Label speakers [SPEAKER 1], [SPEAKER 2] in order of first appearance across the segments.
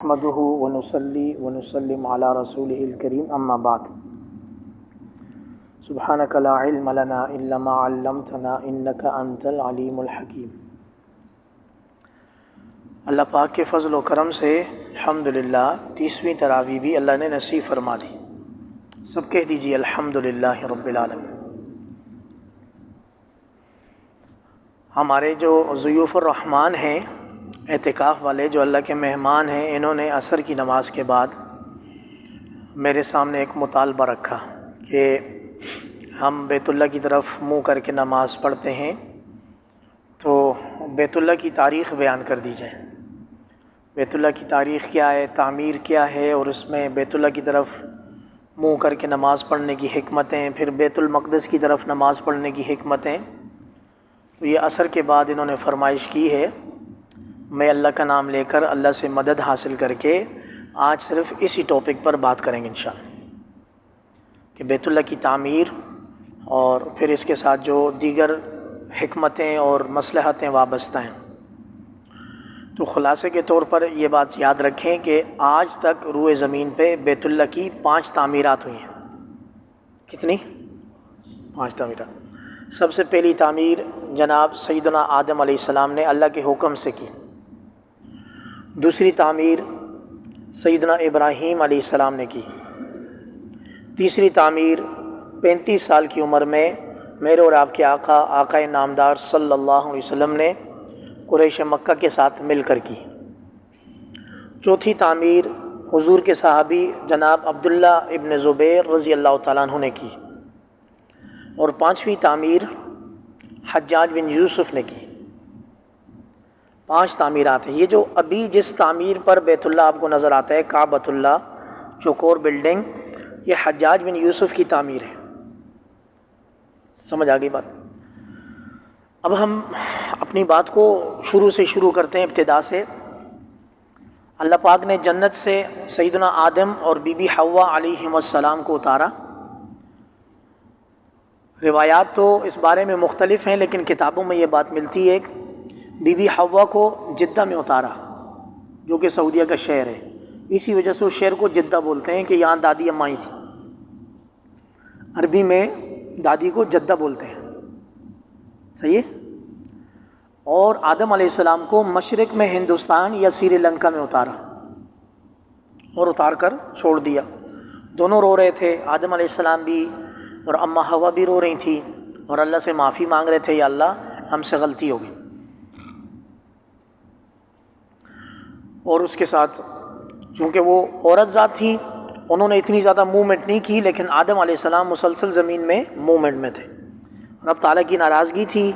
[SPEAKER 1] نحمده ونصلي ونسلم على رسوله الكريم اما بعد سبحانك لا علم لنا الا ما علمتنا انك انت العلیم الحکیم۔ اللہ پاک کے فضل و کرم سے الحمدللہ 30ویں تراویح بھی اللہ نے نصیب فرما دی۔ سب کہہ دیجیے الحمدللہ رب العالمین۔ ہمارے جو ضیوف الرحمن ہیں، اعتکاف والے جو اللہ کے مہمان ہیں، انہوں نے عصر کی نماز کے بعد میرے سامنے ایک مطالبہ رکھا کہ ہم بیت اللہ کی طرف منہ کر کے نماز پڑھتے ہیں، تو بیت اللہ کی تاریخ بیان کر دی جائے۔ بیت اللہ کی تاریخ کیا ہے، تعمیر کیا ہے، اور اس میں بیت اللہ کی طرف منہ کر کے نماز پڑھنے کی حکمتیں، پھر بیت المقدس کی طرف نماز پڑھنے کی حکمتیں۔ تو یہ عصر کے بعد انہوں نے فرمائش کی ہے، میں اللہ کا نام لے کر اللہ سے مدد حاصل کر کے آج صرف اسی ٹاپک پر بات کریں گے انشاءاللہ، کہ بیت اللہ کی تعمیر اور پھر اس کے ساتھ جو دیگر حکمتیں اور مصلحتیں وابستہ ہیں۔ تو خلاصے کے طور پر یہ بات یاد رکھیں کہ آج تک روئے زمین پہ بیت اللہ کی 5 تعمیرات ہوئی ہیں۔ کتنی؟ 5 تعمیرات۔ سب سے پہلی تعمیر جناب سیدنا آدم علیہ السلام نے اللہ کے حکم سے کی۔ دوسری تعمیر سیدنا ابراہیم علیہ السلام نے کی۔ تیسری تعمیر 35 سال کی عمر میں میرے اور آپ کے آقا نامدار صلی اللہ علیہ وسلم نے قریش مکہ کے ساتھ مل کر کی۔ چوتھی تعمیر حضور کے صحابی جناب عبداللہ ابن زبیر رضی اللہ تعالیٰ عنہ نے کی۔ اور 5ویں تعمیر حجاج بن یوسف نے کی۔ 5 تعمیرات ہیں۔ یہ جو ابھی جس تعمیر پر بیت اللہ آپ کو نظر آتا ہے، کعبۃ اللہ چوکور بلڈنگ، یہ حجاج بن یوسف کی تعمیر ہے۔ سمجھ آ گئی بات؟ اب ہم اپنی بات کو شروع سے شروع کرتے ہیں، ابتدا سے۔ اللہ پاک نے جنت سے سیدنا آدم اور بی بی حوا علیہم السلام کو اتارا۔ روایات تو اس بارے میں مختلف ہیں، لیکن کتابوں میں یہ بات ملتی ہے کہ بی بی حوا کو جدہ میں اتارا، جو کہ سعودیہ کا شہر ہے۔ اسی وجہ سے اس شہر کو جدہ بولتے ہیں کہ یہاں دادی امائی تھی۔ عربی میں دادی کو جدہ بولتے ہیں، صحیح ہے؟ اور آدم علیہ السلام کو مشرق میں ہندوستان یا سری لنکا میں اتارا، اور اتار کر چھوڑ دیا۔ دونوں رو رہے تھے، آدم علیہ السلام بھی اور اماں حوا بھی رو رہی تھی، اور اللہ سے معافی مانگ رہے تھے، یا اللہ ہم سے غلطی ہو گئی۔ اور اس کے ساتھ چونکہ وہ عورت ذات تھی، انہوں نے اتنی زیادہ موومنٹ نہیں کی، لیکن آدم علیہ السلام مسلسل زمین میں موومنٹ میں تھے۔ اور اب تعالیٰ کی ناراضگی تھی،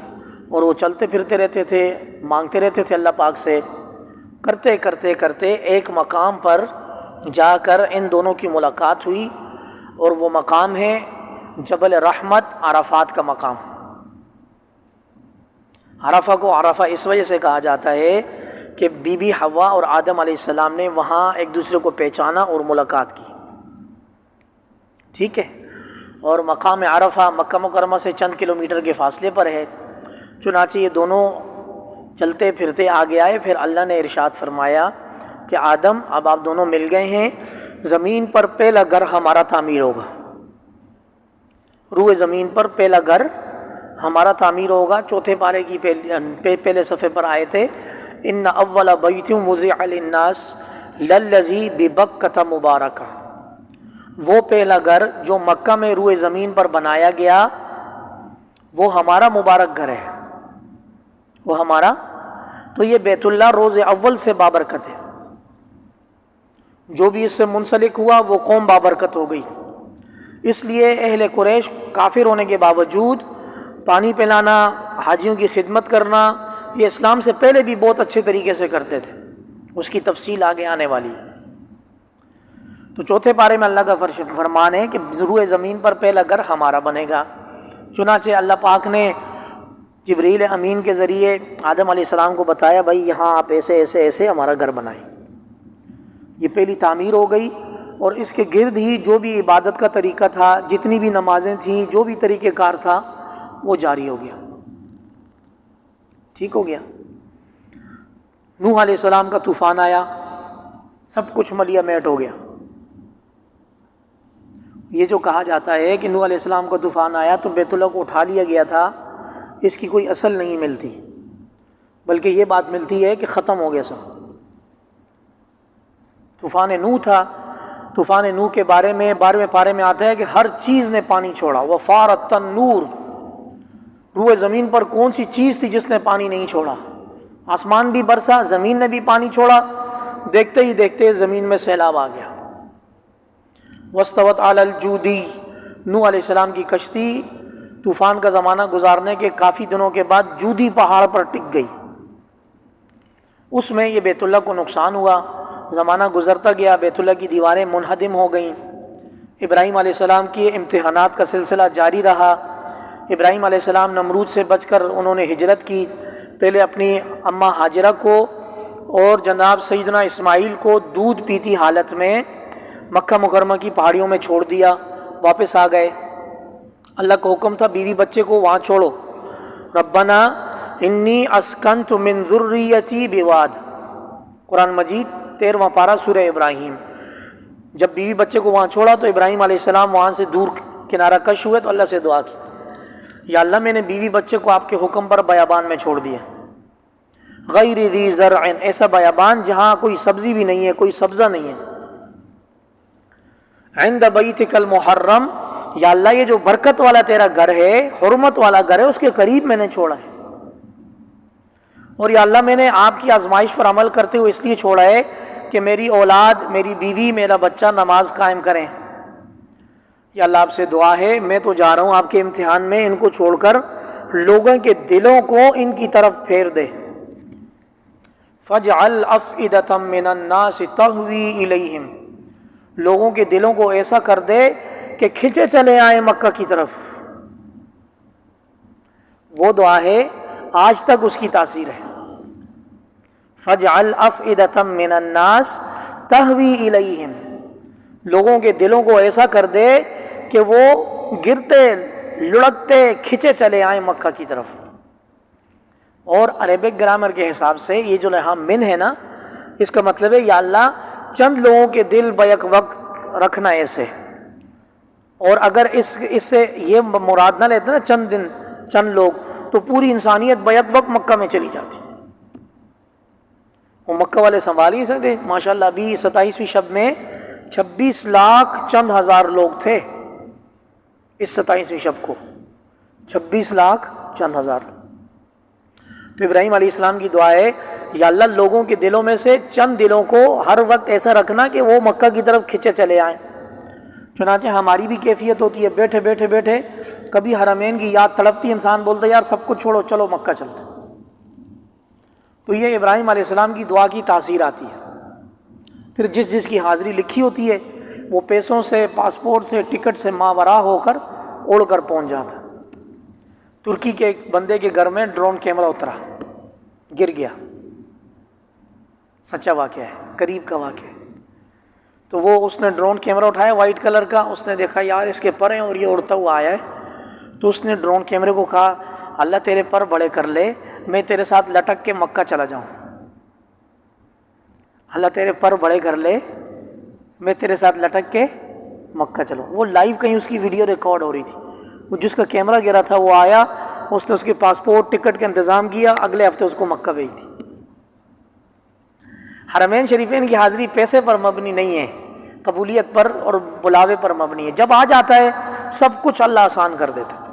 [SPEAKER 1] اور وہ چلتے پھرتے رہتے تھے، مانگتے رہتے تھے اللہ پاک سے۔ کرتے کرتے کرتے ایک مقام پر جا کر ان دونوں کی ملاقات ہوئی، اور وہ مقام ہے جبل رحمت، عرفات کا مقام۔ عرفہ کو عرفہ اس وجہ سے کہا جاتا ہے کہ بی بی حوا اور آدم علیہ السلام نے وہاں ایک دوسرے کو پہچانا اور ملاقات کی، ٹھیک ہے؟ اور مقام عرفہ مکہ مکرمہ سے چند کلومیٹر کے فاصلے پر ہے۔ چنانچہ یہ دونوں چلتے پھرتے آگے آئے، پھر اللہ نے ارشاد فرمایا کہ آدم اب آپ دونوں مل گئے ہیں، زمین پر پہلا گھر ہمارا تعمیر ہوگا۔ روئے زمین پر پہلا گھر ہمارا تعمیر ہوگا۔ چوتھے پارے کی پہلے صفحے پر آئے تھے، ان اول بیت وضع للناس للذی ببکۃ مبارکہ۔ وہ پہلا گھر جو مکہ میں روئے زمین پر بنایا گیا، وہ ہمارا مبارک گھر ہے، وہ ہمارا۔ تو یہ بیت اللہ روز اول سے بابرکت ہے، جو بھی اس سے منسلک ہوا وہ قوم بابرکت ہو گئی۔ اس لیے اہل قریش کافر ہونے کے باوجود پانی پلانا، حاجیوں کی خدمت کرنا، یہ اسلام سے پہلے بھی بہت اچھے طریقے سے کرتے تھے۔ اس کی تفصیل آگے آنے والی ہے۔ تو چوتھے پارے میں اللہ کا فرمان ہے کہ روئے زمین پر پہلا گھر ہمارا بنے گا۔ چنانچہ اللہ پاک نے جبریل امین کے ذریعے آدم علیہ السلام کو بتایا، بھائی یہاں آپ ایسے ایسے ایسے ہمارا گھر بنائیں۔ یہ پہلی تعمیر ہو گئی، اور اس کے گرد ہی جو بھی عبادت کا طریقہ تھا، جتنی بھی نمازیں تھیں، جو بھی طریقہ کار تھا، وہ جاری ہو گیا، ٹھیک ہو گیا۔ نوح علیہ السلام کا طوفان آیا، سب کچھ ملیا میٹ ہو گیا۔ یہ جو کہا جاتا ہے کہ نوح علیہ السلام کو طوفان آیا تو بیت اللہ کو اٹھا لیا گیا تھا، اس کی کوئی اصل نہیں ملتی، بلکہ یہ بات ملتی ہے کہ ختم ہو گیا سب۔ طوفان نوح تھا، طوفان نوح کے بارے میں 12ویں پارے میں آتا ہے کہ ہر چیز نے پانی چھوڑا، وفارت النور، روئے زمین پر کون سی چیز تھی جس نے پانی نہیں چھوڑا؟ آسمان بھی برسا، زمین نے بھی پانی چھوڑا، دیکھتے ہی دیکھتے زمین میں سیلاب آ گیا۔ واستوت علی الجودی، نوح علیہ السلام کی کشتی طوفان کا زمانہ گزارنے کے کافی دنوں کے بعد جودی پہاڑ پر ٹک گئی۔ اس میں یہ بیت اللہ کو نقصان ہوا، زمانہ گزرتا گیا، بیت اللہ کی دیواریں منہدم ہو گئیں۔ ابراہیم علیہ السلام کی امتحانات کا سلسلہ جاری رہا۔ ابراہیم علیہ السلام نمرود سے بچ کر انہوں نے ہجرت کی، پہلے اپنی اماں ہاجرہ کو اور جناب سیدنا اسماعیل کو دودھ پیتی حالت میں مکہ مکرمہ کی پہاڑیوں میں چھوڑ دیا، واپس آ گئے۔ اللہ کا حکم تھا بیوی بچے کو وہاں چھوڑو۔ ربنا انی اسکنت من ذریتی بواد، قرآن مجید 13واں پارہ سورہ ابراہیم۔ جب بیوی بچے کو وہاں چھوڑا تو ابراہیم علیہ السلام وہاں سے دور کنارہ کش ہوئے تو اللہ سے دعا کی، یا اللہ میں نے بیوی بچے کو آپ کے حکم پر بیابان میں چھوڑ دیا، غیر ذی زرع، ایسا بیابان جہاں کوئی سبزی بھی نہیں ہے، کوئی سبزہ نہیں ہے، عند بیتک المحرم، یا اللہ یہ جو برکت والا تیرا گھر ہے، حرمت والا گھر ہے، اس کے قریب میں نے چھوڑا ہے، اور یا اللہ میں نے آپ کی آزمائش پر عمل کرتے ہوئے اس لیے چھوڑا ہے کہ میری اولاد، میری بیوی، میرا بچہ نماز قائم کریں۔ یا اللہ آپ سے دعا ہے میں تو جا رہا ہوں آپ کے امتحان میں، ان کو چھوڑ کر لوگوں کے دلوں کو ان کی طرف پھیر دے۔ فَاجْعَلْ أَفْئِدَةً مِّنَ النَّاسِ تَهْوِي إِلَيْهِمْ، لوگوں کے دلوں کو ایسا کر دے کہ کھنچے چلے آئیں مکہ کی طرف۔ وہ دعا ہے، آج تک اس کی تاثیر ہے۔ فَاجْعَلْ أَفْئِدَةً مِّنَ النَّاسِ تَهْوِي إِلَيْهِمْ، لوگوں کے دلوں کو ایسا کر دے کہ وہ گرتے لڑکتے کھنچے چلے آئیں مکہ کی طرف۔ اور عربک گرامر کے حساب سے یہ جو یہاں من ہے نا، اس کا مطلب ہے یا اللہ چند لوگوں کے دل بیک وقت رکھنا ایسے، اور اگر اس سے یہ مراد نہ لیتے نا چند دن چند لوگ، تو پوری انسانیت بیک وقت مکہ میں چلی جاتی۔ وہ مکہ والے سنبھال ہی سکتے، ماشاءاللہ ابھی 27ویں شب میں 26 لاکھ چند ہزار لوگ تھے، اس 27ویں شب کو 26 لاکھ چند ہزار۔ تو ابراہیم علیہ السلام کی دعا ہے یا اللہ لوگوں کے دلوں میں سے چند دلوں کو ہر وقت ایسا رکھنا کہ وہ مکہ کی طرف کھنچے چلے آئیں۔ چنانچہ ہماری بھی کیفیت ہوتی ہے، بیٹھے بیٹھے بیٹھے کبھی حرمین کی یاد تڑپتی، انسان بولتا ہے یار سب کچھ چھوڑو چلو مکہ چلتے۔ تو یہ ابراہیم علیہ السلام کی دعا کی تاثیر آتی ہے۔ پھر جس جس کی حاضری لکھی ہوتی ہے وہ پیسوں سے، پاسپورٹ سے، ٹکٹ سے ماورا ہو کر اڑ کر پہنچ جاتا۔ ترکی کے ایک بندے کے گھر میں ڈرون کیمرہ اترا، گر گیا، سچا واقعہ ہے، قریب کا واقعہ ہے۔ تو وہ اس نے ڈرون کیمرہ اٹھایا وائٹ کلر کا، اس نے دیکھا یار اس کے پر ہیں اور یہ اڑتا ہوا آیا ہے، تو اس نے ڈرون کیمرے کو کہا اللہ تیرے پر بڑے کر لے، میں تیرے ساتھ لٹک کے مکہ چلا جاؤں، اللہ تیرے پر بڑے کر لے میں تیرے ساتھ لٹک کے مکہ چلوں۔ وہ لائیو کہیں اس کی ویڈیو ریکارڈ ہو رہی تھی، وہ جس کا کیمرہ گرا تھا وہ آیا، اس نے اس کے پاسپورٹ ٹکٹ کا انتظام کیا، اگلے ہفتے اس کو مکہ بھیج دی۔ حرمین شریفین کی حاضری پیسے پر مبنی نہیں ہے، قبولیت پر اور بلاوے پر مبنی ہے، جب آ جاتا ہے سب کچھ اللہ آسان کر دیتا ہے۔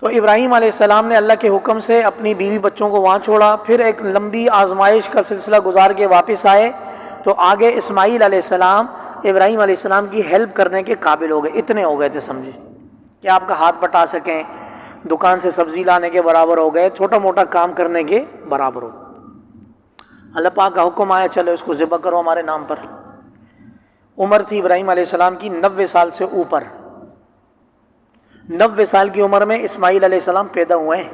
[SPEAKER 1] تو ابراہیم علیہ السلام نے اللہ کے حکم سے اپنی بیوی بچوں کو وہاں چھوڑا، پھر ایک لمبی آزمائش کا سلسلہ گزار کے واپس آئے، تو آگے اسماعیل علیہ السلام ابراہیم علیہ السلام کی ہیلپ کرنے کے قابل ہو گئے، اتنے ہو گئے تھے سمجھے کہ آپ کا ہاتھ بٹا سکیں، دکان سے سبزی لانے کے برابر ہو گئے، چھوٹا موٹا کام کرنے کے برابر ہو۔ اللہ پاک کا حکم آیا چلو اس کو ذبح کرو ہمارے نام پر۔ عمر تھی ابراہیم علیہ السلام کی 90 سال سے اوپر، 90 سال کی عمر میں اسماعیل علیہ السلام پیدا ہوئے ہیں۔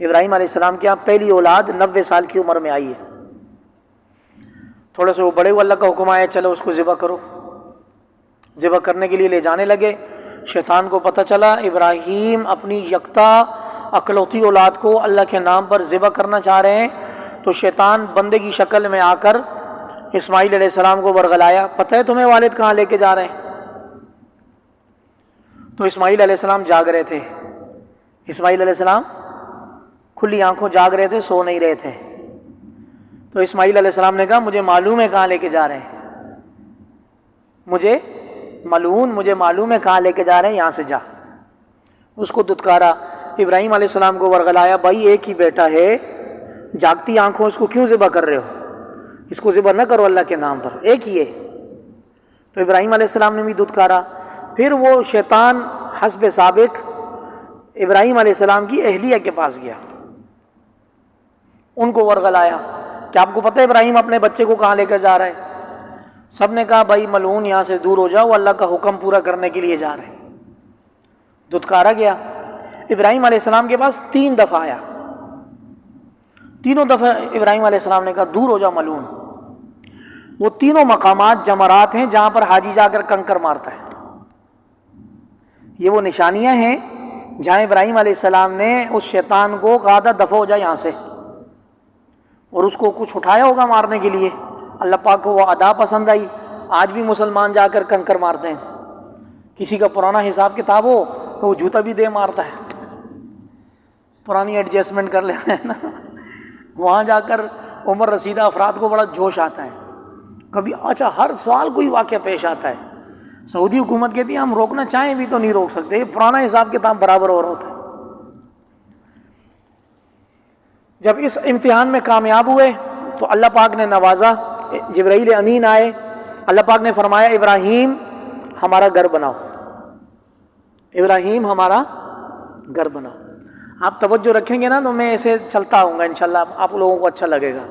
[SPEAKER 1] ابراہیم علیہ السلام کے یہاں پہلی اولاد 90 سال کی عمر میں آئی ہے۔ تھوڑے سے وہ بڑے ہوئے، اللہ کا حکم آیا چلو اس کو ذبح کرو۔ ذبح کرنے کے لیے لے جانے لگے، شیطان کو پتہ چلا ابراہیم اپنی یکتا اکلوتی اولاد کو اللہ کے نام پر ذبح کرنا چاہ رہے ہیں، تو شیطان بندے کی شکل میں آ کر اسماعیل علیہ السلام کو ورغلایا، پتہ ہے تمہیں والد کہاں لے کے جا رہے ہیں؟ تو اسماعیل علیہ السلام جاگ رہے تھے، اسماعیل علیہ السلام کھلی آنکھوں جاگ رہے تھے، سو نہیں رہے تھے۔ تو اسماعیل علیہ السلام نے کہا مجھے معلوم ہے کہاں لے کے جا رہے ہیں، مجھے معلوم ہے کہاں لے کے جا رہے ہیں، یہاں سے جا۔ اس کو دھتکارا، ابراہیم علیہ السلام کو ورغلایا، بھائی ایک ہی بیٹا ہے، جاگتی آنکھوں اس کو کیوں ذبح کر رہے ہو؟ اس کو ذبح نہ کرو اللہ کے نام پر، ایک ہی ہے۔ تو ابراہیم علیہ السلام نے بھی دھتکارا۔ پھر وہ شیطان حسب سابق ابراہیم علیہ السلام کی اہلیہ کے پاس گیا، ان کو ورغلایا کہ آپ کو پتہ ہے ابراہیم اپنے بچے کو کہاں لے کر جا رہا ہے؟ سب نے کہا بھائی ملعون یہاں سے دور ہو جاؤ، وہ اللہ کا حکم پورا کرنے کے لیے جا رہے ہیں۔ دھتکارا گیا، ابراہیم علیہ السلام کے پاس 3 دفعہ آیا، تینوں دفعہ ابراہیم علیہ السلام نے کہا دور ہو جاؤ ملعون۔ وہ تینوں مقامات جمرات ہیں جہاں پر حاجی جا کر کنکر مارتا ہے، یہ وہ نشانیاں ہیں جہاں ابراہیم علیہ السلام نے اس شیطان کو کہا تھا دفع ہو جائے یہاں سے، اور اس کو کچھ اٹھایا ہوگا مارنے کے لیے۔ اللہ پاک کو وہ ادا پسند آئی۔ آج بھی مسلمان جا کر کنکر مارتے ہیں، کسی کا پرانا حساب کتاب ہو تو وہ جوتا بھی دے مارتا ہے، پرانی ایڈجسٹمنٹ کر لیتے ہیں نا۔ وہاں جا کر عمر رسیدہ افراد کو بڑا جوش آتا ہے، کبھی اچھا ہر سال کوئی واقعہ پیش آتا ہے، سعودی حکومت کہتی ہے ہم روکنا چاہیں بھی تو نہیں روک سکتے، یہ پرانا حساب کتاب برابر ہو رہا ہوتا ہے۔ جب اس امتحان میں کامیاب ہوئے تو اللہ پاک نے نوازا، جبرائیل امین آئے، اللہ پاک نے فرمایا ابراہیم ہمارا گھر بناؤ، ابراہیم ہمارا گھر بناؤ۔ آپ توجہ رکھیں گے نا تو میں ایسے چلتا ہوں گا انشاءاللہ، آپ لوگوں کو اچھا لگے گا۔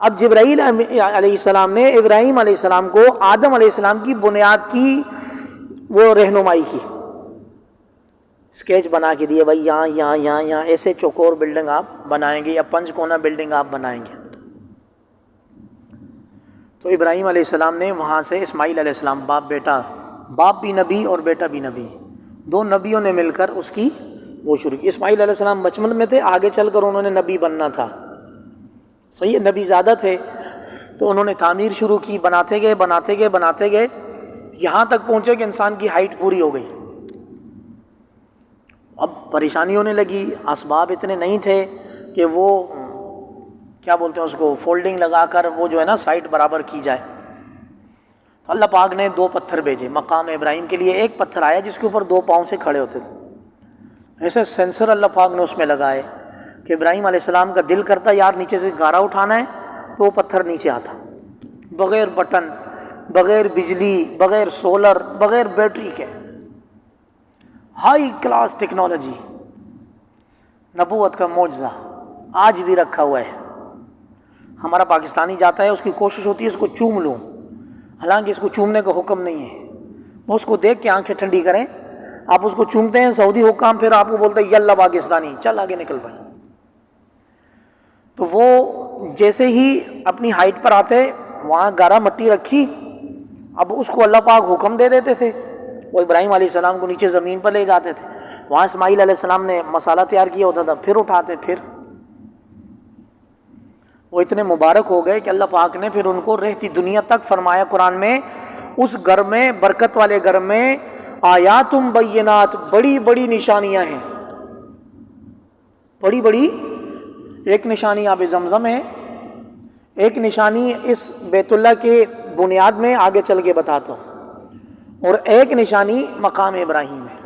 [SPEAKER 1] اب جبرائیل علیہ السلام نے ابراہیم علیہ السلام کو آدم علیہ السلام کی بنیاد کی وہ رہنمائی کی، اسکیچ بنا کے دیے، بھائی یہاں یہاں یہاں یہاں ایسے چوکور بلڈنگ آپ بنائیں گے یا 5 کونا بلڈنگ آپ بنائیں گے۔ تو ابراہیم علیہ السلام نے وہاں سے اسماعیل علیہ السلام باپ بیٹا، باپ بھی نبی اور بیٹا بھی نبی، 2 نبیوں نے مل کر اس کی وہ شروع کی۔ اسماعیل علیہ السلام بچپن میں تھے، آگے چل کر انہوں نے نبی بننا تھا، صحیح ہے، نبی زیادہ تھے، تو انہوں نے تعمیر شروع کی، بناتے گئے یہاں تک پہنچے کہ انسان کی ہائٹ پوری ہو گئی۔ اب پریشانی ہونے لگی، اسباب اتنے نہیں تھے کہ وہ کیا بولتے ہیں اس کو فولڈنگ لگا کر وہ جو ہے نا سائٹ برابر کی جائے۔ تو اللہ پاک نے 2 پتھر بھیجے مقام ابراہیم کے لیے، ایک پتھر آیا جس کے اوپر 2 پاؤں سے کھڑے ہوتے تھے، ایسے سینسر اللہ پاک نے اس میں لگائے کہ ابراہیم علیہ السلام کا دل کرتا یار نیچے سے گارا اٹھانا ہے تو وہ پتھر نیچے آتا، بغیر بٹن، بغیر بجلی، بغیر سولر، بغیر بیٹری کے، ہائی کلاس ٹیکنالوجی، نبوت کا معجزہ آج بھی رکھا ہوا ہے۔ ہمارا پاکستانی جاتا ہے، اس کی کوشش ہوتی ہے اس کو چوم لوں، حالانکہ اس کو چومنے کا حکم نہیں ہے، وہ اس کو دیکھ کے آنکھیں ٹھنڈی کریں۔ آپ اس کو چومتے ہیں، سعودی حکام پھر آپ کو بولتے ہیں یلا پاکستانی، چل آگے نکل بھائی۔ تو وہ جیسے ہی اپنی ہائٹ پر آتے وہاں گارا مٹی رکھی، اب اس کو اللہ پاک حکم دے دیتے تھے، وہ ابراہیم علیہ السلام کو نیچے زمین پر لے جاتے تھے، وہاں اسماعیل علیہ السلام نے مسالہ تیار کیا ہوتا تھا، پھر اٹھاتے، پھر وہ اتنے مبارک ہو گئے کہ اللہ پاک نے پھر ان کو رہتی دنیا تک فرمایا قرآن میں، اس گھر میں، برکت والے گھر میں آیات بینات، بڑی بڑی نشانیاں ہیں، بڑی بڑی۔ ایک نشانی آب زمزم ہے، ایک نشانی اس بیت اللہ کے بنیاد میں آگے چل کے بتاتا ہوں، اور ایک نشانی مقام ابراہیم ہے۔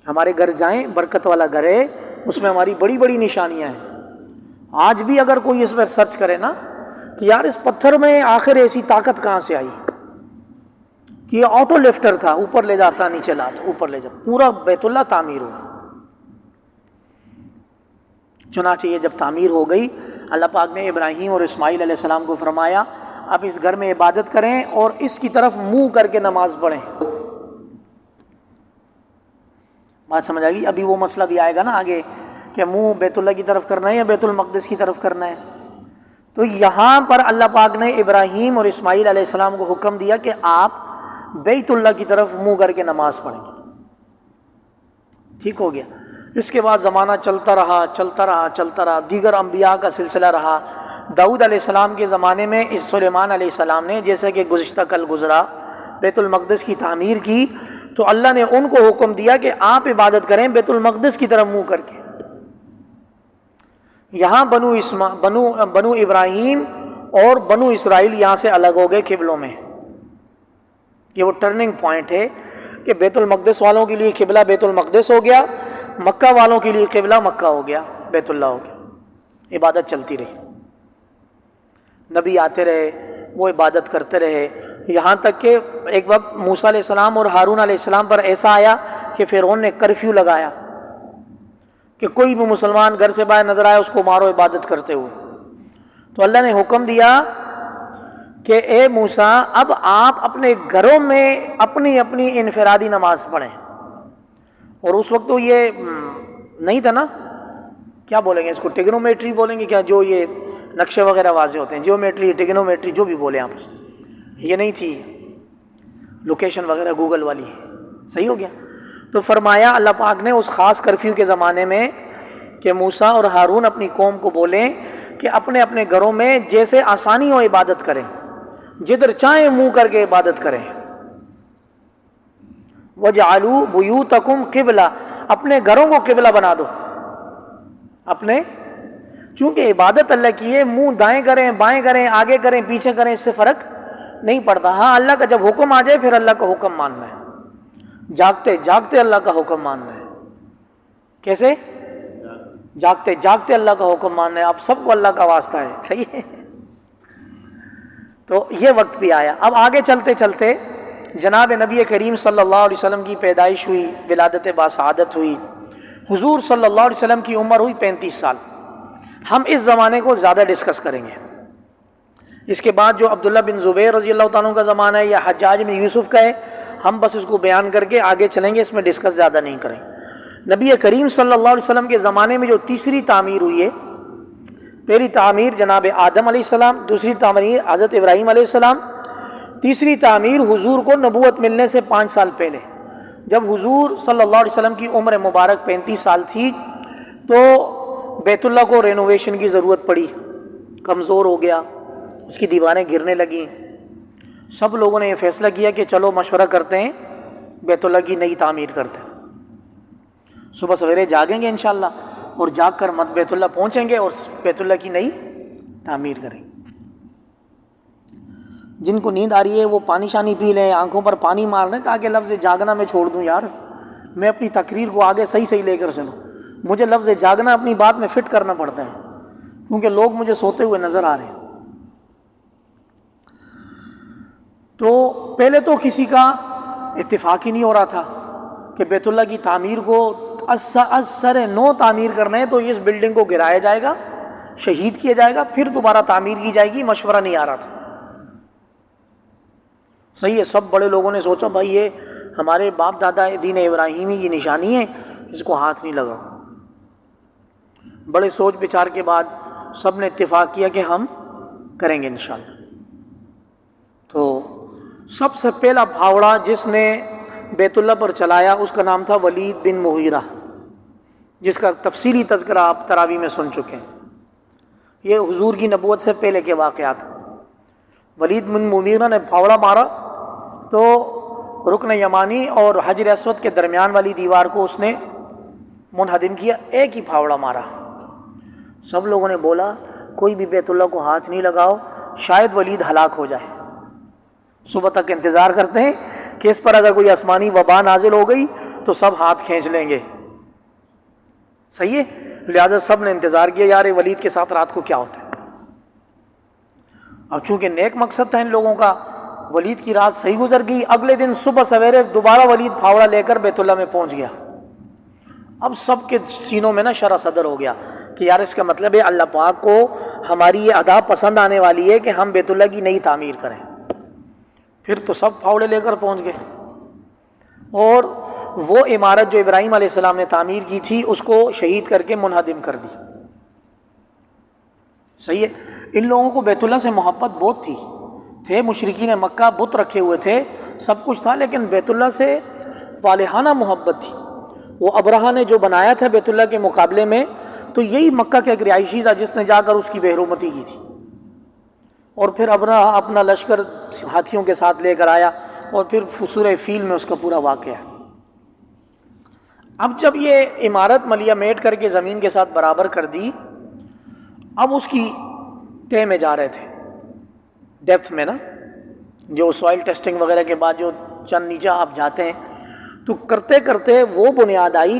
[SPEAKER 1] ہمارے گھر جائیں، برکت والا گھر ہے، اس میں ہماری بڑی بڑی نشانیاں ہیں۔ آج بھی اگر کوئی اس پر سرچ کرے نا کہ یار اس پتھر میں آخر ایسی طاقت کہاں سے آئی کہ یہ آٹو لفٹر تھا، اوپر لے جاتا نیچے لاتا، اوپر لے جاتا، پورا بیت اللہ تعمیر ہوا۔ چنانچہ یہ جب تعمیر ہو گئی، اللہ پاک نے ابراہیم اور اسماعیل علیہ السلام کو فرمایا اب اس گھر میں عبادت کریں اور اس کی طرف منہ کر کے نماز پڑھیں۔ بات سمجھ آ گئی؟ ابھی وہ مسئلہ بھی آئے گا نا آگے کہ منہ بیت اللہ کی طرف کرنا ہے یا بیت المقدس کی طرف کرنا ہے۔ تو یہاں پر اللہ پاک نے ابراہیم اور اسماعیل علیہ السلام کو حکم دیا کہ آپ بیت اللہ کی طرف منہ کر کے نماز پڑھیں گے۔ ٹھیک ہو گیا۔ اس کے بعد زمانہ چلتا رہا، دیگر انبیاء کا سلسلہ رہا۔ داؤد علیہ السلام کے زمانے میں اس سلیمان علیہ السلام نے، جیسے کہ گزشتہ کل گزرا، بیت المقدس کی تعمیر کی، تو اللہ نے ان کو حکم دیا کہ آپ عبادت کریں بیت المقدس کی طرف منہ کر کے۔ یہاں بنو ابراہیم اور بنو اسرائیل یہاں سے الگ ہو گئے قبلوں میں۔ یہ وہ ٹرننگ پوائنٹ ہے کہ بیت المقدس والوں کے لیے قبلہ بیت المقدس ہو گیا، مکہ والوں کے لیے قبلہ مکہ ہو گیا، بیت اللہ ہو گیا۔ عبادت چلتی رہی، نبی آتے رہے، وہ عبادت کرتے رہے، یہاں تک کہ ایک وقت موسیٰ علیہ السلام اور ہارون علیہ السلام پر ایسا آیا کہ فرعون نے کرفیو لگایا کہ کوئی بھی مسلمان گھر سے باہر نظر آئے اس کو مارو عبادت کرتے ہوئے۔ تو اللہ نے حکم دیا کہ اے موسیٰ، اب آپ اپنے گھروں میں اپنی اپنی انفرادی نماز پڑھیں۔ اور اس وقت تو یہ نہیں تھا نا، کیا بولیں گے اس کو، ٹیگنومیٹری بولیں گے کیا، جو یہ نقشے وغیرہ واضح ہوتے ہیں، جیومیٹری، ٹیگنومیٹری، جو بھی بولیں آپ، یہ نہیں تھی لوکیشن وغیرہ گوگل والی، صحیح ہو گیا۔ تو فرمایا اللہ پاک نے اس خاص کرفیو کے زمانے میں کہ موسیٰ اور ہارون اپنی قوم کو بولیں کہ اپنے اپنے گھروں میں جیسے آسانی ہو عبادت کریں، جدھر چاہیں منہ کر کے عبادت کریں۔ وَجْعَلُوا بُيُوتَكُمْ قِبْلَةً، اپنے گھروں کو قبلہ بنا دو اپنے، چونکہ عبادت اللہ کی ہے، منہ دائیں کریں بائیں کریں آگے کریں پیچھے کریں اس سے فرق نہیں پڑتا۔ ہاں اللہ کا جب حکم آ جائے پھر اللہ کا حکم ماننا ہے، جاگتے جاگتے اللہ کا حکم ماننا ہے۔ کیسے؟ جاگتے جاگتے اللہ کا حکم ماننا ہے۔ اب سب کو اللہ کا واسطہ ہے، صحیح ہے۔ تو یہ وقت بھی آیا۔ اب آگے چلتے چلتے جناب نبی کریم صلی اللہ علیہ وسلم کی پیدائش ہوئی، ولادت باسعادت ہوئی، حضور صلی اللہ علیہ وسلم کی عمر ہوئی 35 سال۔ ہم اس زمانے کو زیادہ ڈسکس کریں گے۔ اس کے بعد جو عبداللہ بن زبیر رضی اللہ تعالیٰ کا زمانہ ہے یا حجاج بن یوسف کا ہے، ہم بس اس کو بیان کر کے آگے چلیں گے، اس میں ڈسکس زیادہ نہیں کریں۔ نبی کریم صلی اللہ علیہ وسلم کے زمانے میں جو تیسری تعمیر ہوئی ہے، پہلی تعمیر جناب آدم علیہ السلام، دوسری تعمیر حضرت ابراہیم علیہ السلام، تیسری تعمیر حضور کو نبوت ملنے سے 5 سال پہلے، جب حضور صلی اللہ علیہ وسلم کی عمر مبارک 35 سال تھی تو بیت اللہ کو رینوویشن کی ضرورت پڑی، کمزور ہو گیا، اس کی دیواریں گرنے لگیں۔ سب لوگوں نے یہ فیصلہ کیا کہ چلو مشورہ کرتے ہیں، بیت اللہ کی نئی تعمیر کرتے ہیں۔ صبح سویرے جاگیں گے انشاءاللہ، اور جاگ کر مت بیت اللہ پہنچیں گے اور بیت اللہ کی نئی تعمیر کریں گے۔ جن کو نیند آ رہی ہے وہ پانی شانی پی لیں، آنکھوں پر پانی مار لیں، تاکہ لفظ جاگنا میں چھوڑ دوں۔ یار میں اپنی تقریر کو آگے صحیح لے کر چلوں، مجھے لفظ جاگنا اپنی بات میں فٹ کرنا پڑتا ہے، کیونکہ لوگ مجھے سوتے ہوئے نظر آ رہے ہیں۔ تو پہلے تو کسی کا اتفاق ہی نہیں ہو رہا تھا کہ بیت اللہ کی تعمیر کو سر نو تعمیر کرنا ہے تو اس بلڈنگ کو گرایا جائے گا، شہید کیا جائے گا، پھر دوبارہ تعمیر کی جائے گی، مشورہ نہیں آ رہا تھا۔ صحیح ہے، سب بڑے لوگوں نے سوچا بھائی یہ ہمارے باپ دادا دین ابراہیمی کی نشانی ہے، اس کو ہاتھ نہیں لگاؤ۔ بڑے سوچ بچار کے بعد سب نے اتفاق کیا کہ ہم کریں گے انشاءاللہ۔ تو سب سے پہلا پھاوڑا جس نے بیت اللہ پر چلایا اس کا نام تھا ولید بن مغیرہ، جس کا تفصیلی تذکرہ آپ تراویح میں سن چکے ہیں۔ یہ حضور کی نبوت سے پہلے کے واقعات۔ ولید بن مغیرہ نے پھاوڑا مارا تو رکن یمانی اور حجر اسود کے درمیان والی دیوار کو اس نے منہدم کیا، ایک ہی پھاوڑا مارا۔ سب لوگوں نے بولا کوئی بھی بیت اللہ کو ہاتھ نہیں لگاؤ، شاید ولید ہلاک ہو جائے۔ صبح تک انتظار کرتے ہیں کہ اس پر اگر کوئی آسمانی وبا نازل ہو گئی تو سب ہاتھ کھینچ لیں گے، صحیح ہے۔ لہٰذا سب نے انتظار کیا یار ولید کے ساتھ رات کو کیا ہوتا ہے۔ اب چونکہ نیک مقصد تھا ان لوگوں کا، ولید کی رات صحیح گزر گئی، اگلے دن صبح سویرے دوبارہ ولید پھاوڑا لے کر بیت اللہ میں پہنچ گیا۔ اب سب کے سینوں میں شرح صدر ہو گیا کہ یار اس کا مطلب ہے اللہ پاک کو ہماری یہ ادا پسند آنے والی ہے کہ ہم بیت اللہ کی نئی تعمیر کریں۔ پھر تو سب پھاوڑے لے کر پہنچ گئے، اور وہ عمارت جو ابراہیم علیہ السلام نے تعمیر کی تھی اس کو شہید کر کے منہدم کر دی۔ صحیح ہے، ان لوگوں کو بیت اللہ سے محبت بہت تھے مشرکین مکہ بت رکھے ہوئے تھے، سب کچھ تھا، لیکن بیت اللہ سے والہانہ محبت تھی۔ وہ ابرہہ نے جو بنایا تھا بیت اللہ کے مقابلے میں، تو یہی مکہ کا ایک رہائشی تھا جس نے جا کر اس کی بے حرمتی کی تھی، اور پھر ابرہہ اپنا لشکر ہاتھیوں کے ساتھ لے کر آیا، اور پھر سورہ فیل میں اس کا پورا واقعہ ہے۔ اب جب یہ عمارت ملیا میٹ کر کے زمین کے ساتھ برابر کر دی، اب اس کی تہ میں جا رہے تھے، ڈیپتھ میں نا، جو سوائل ٹیسٹنگ وغیرہ کے بعد جو چند نیچے آپ جاتے ہیں، تو کرتے کرتے وہ بنیاد آئی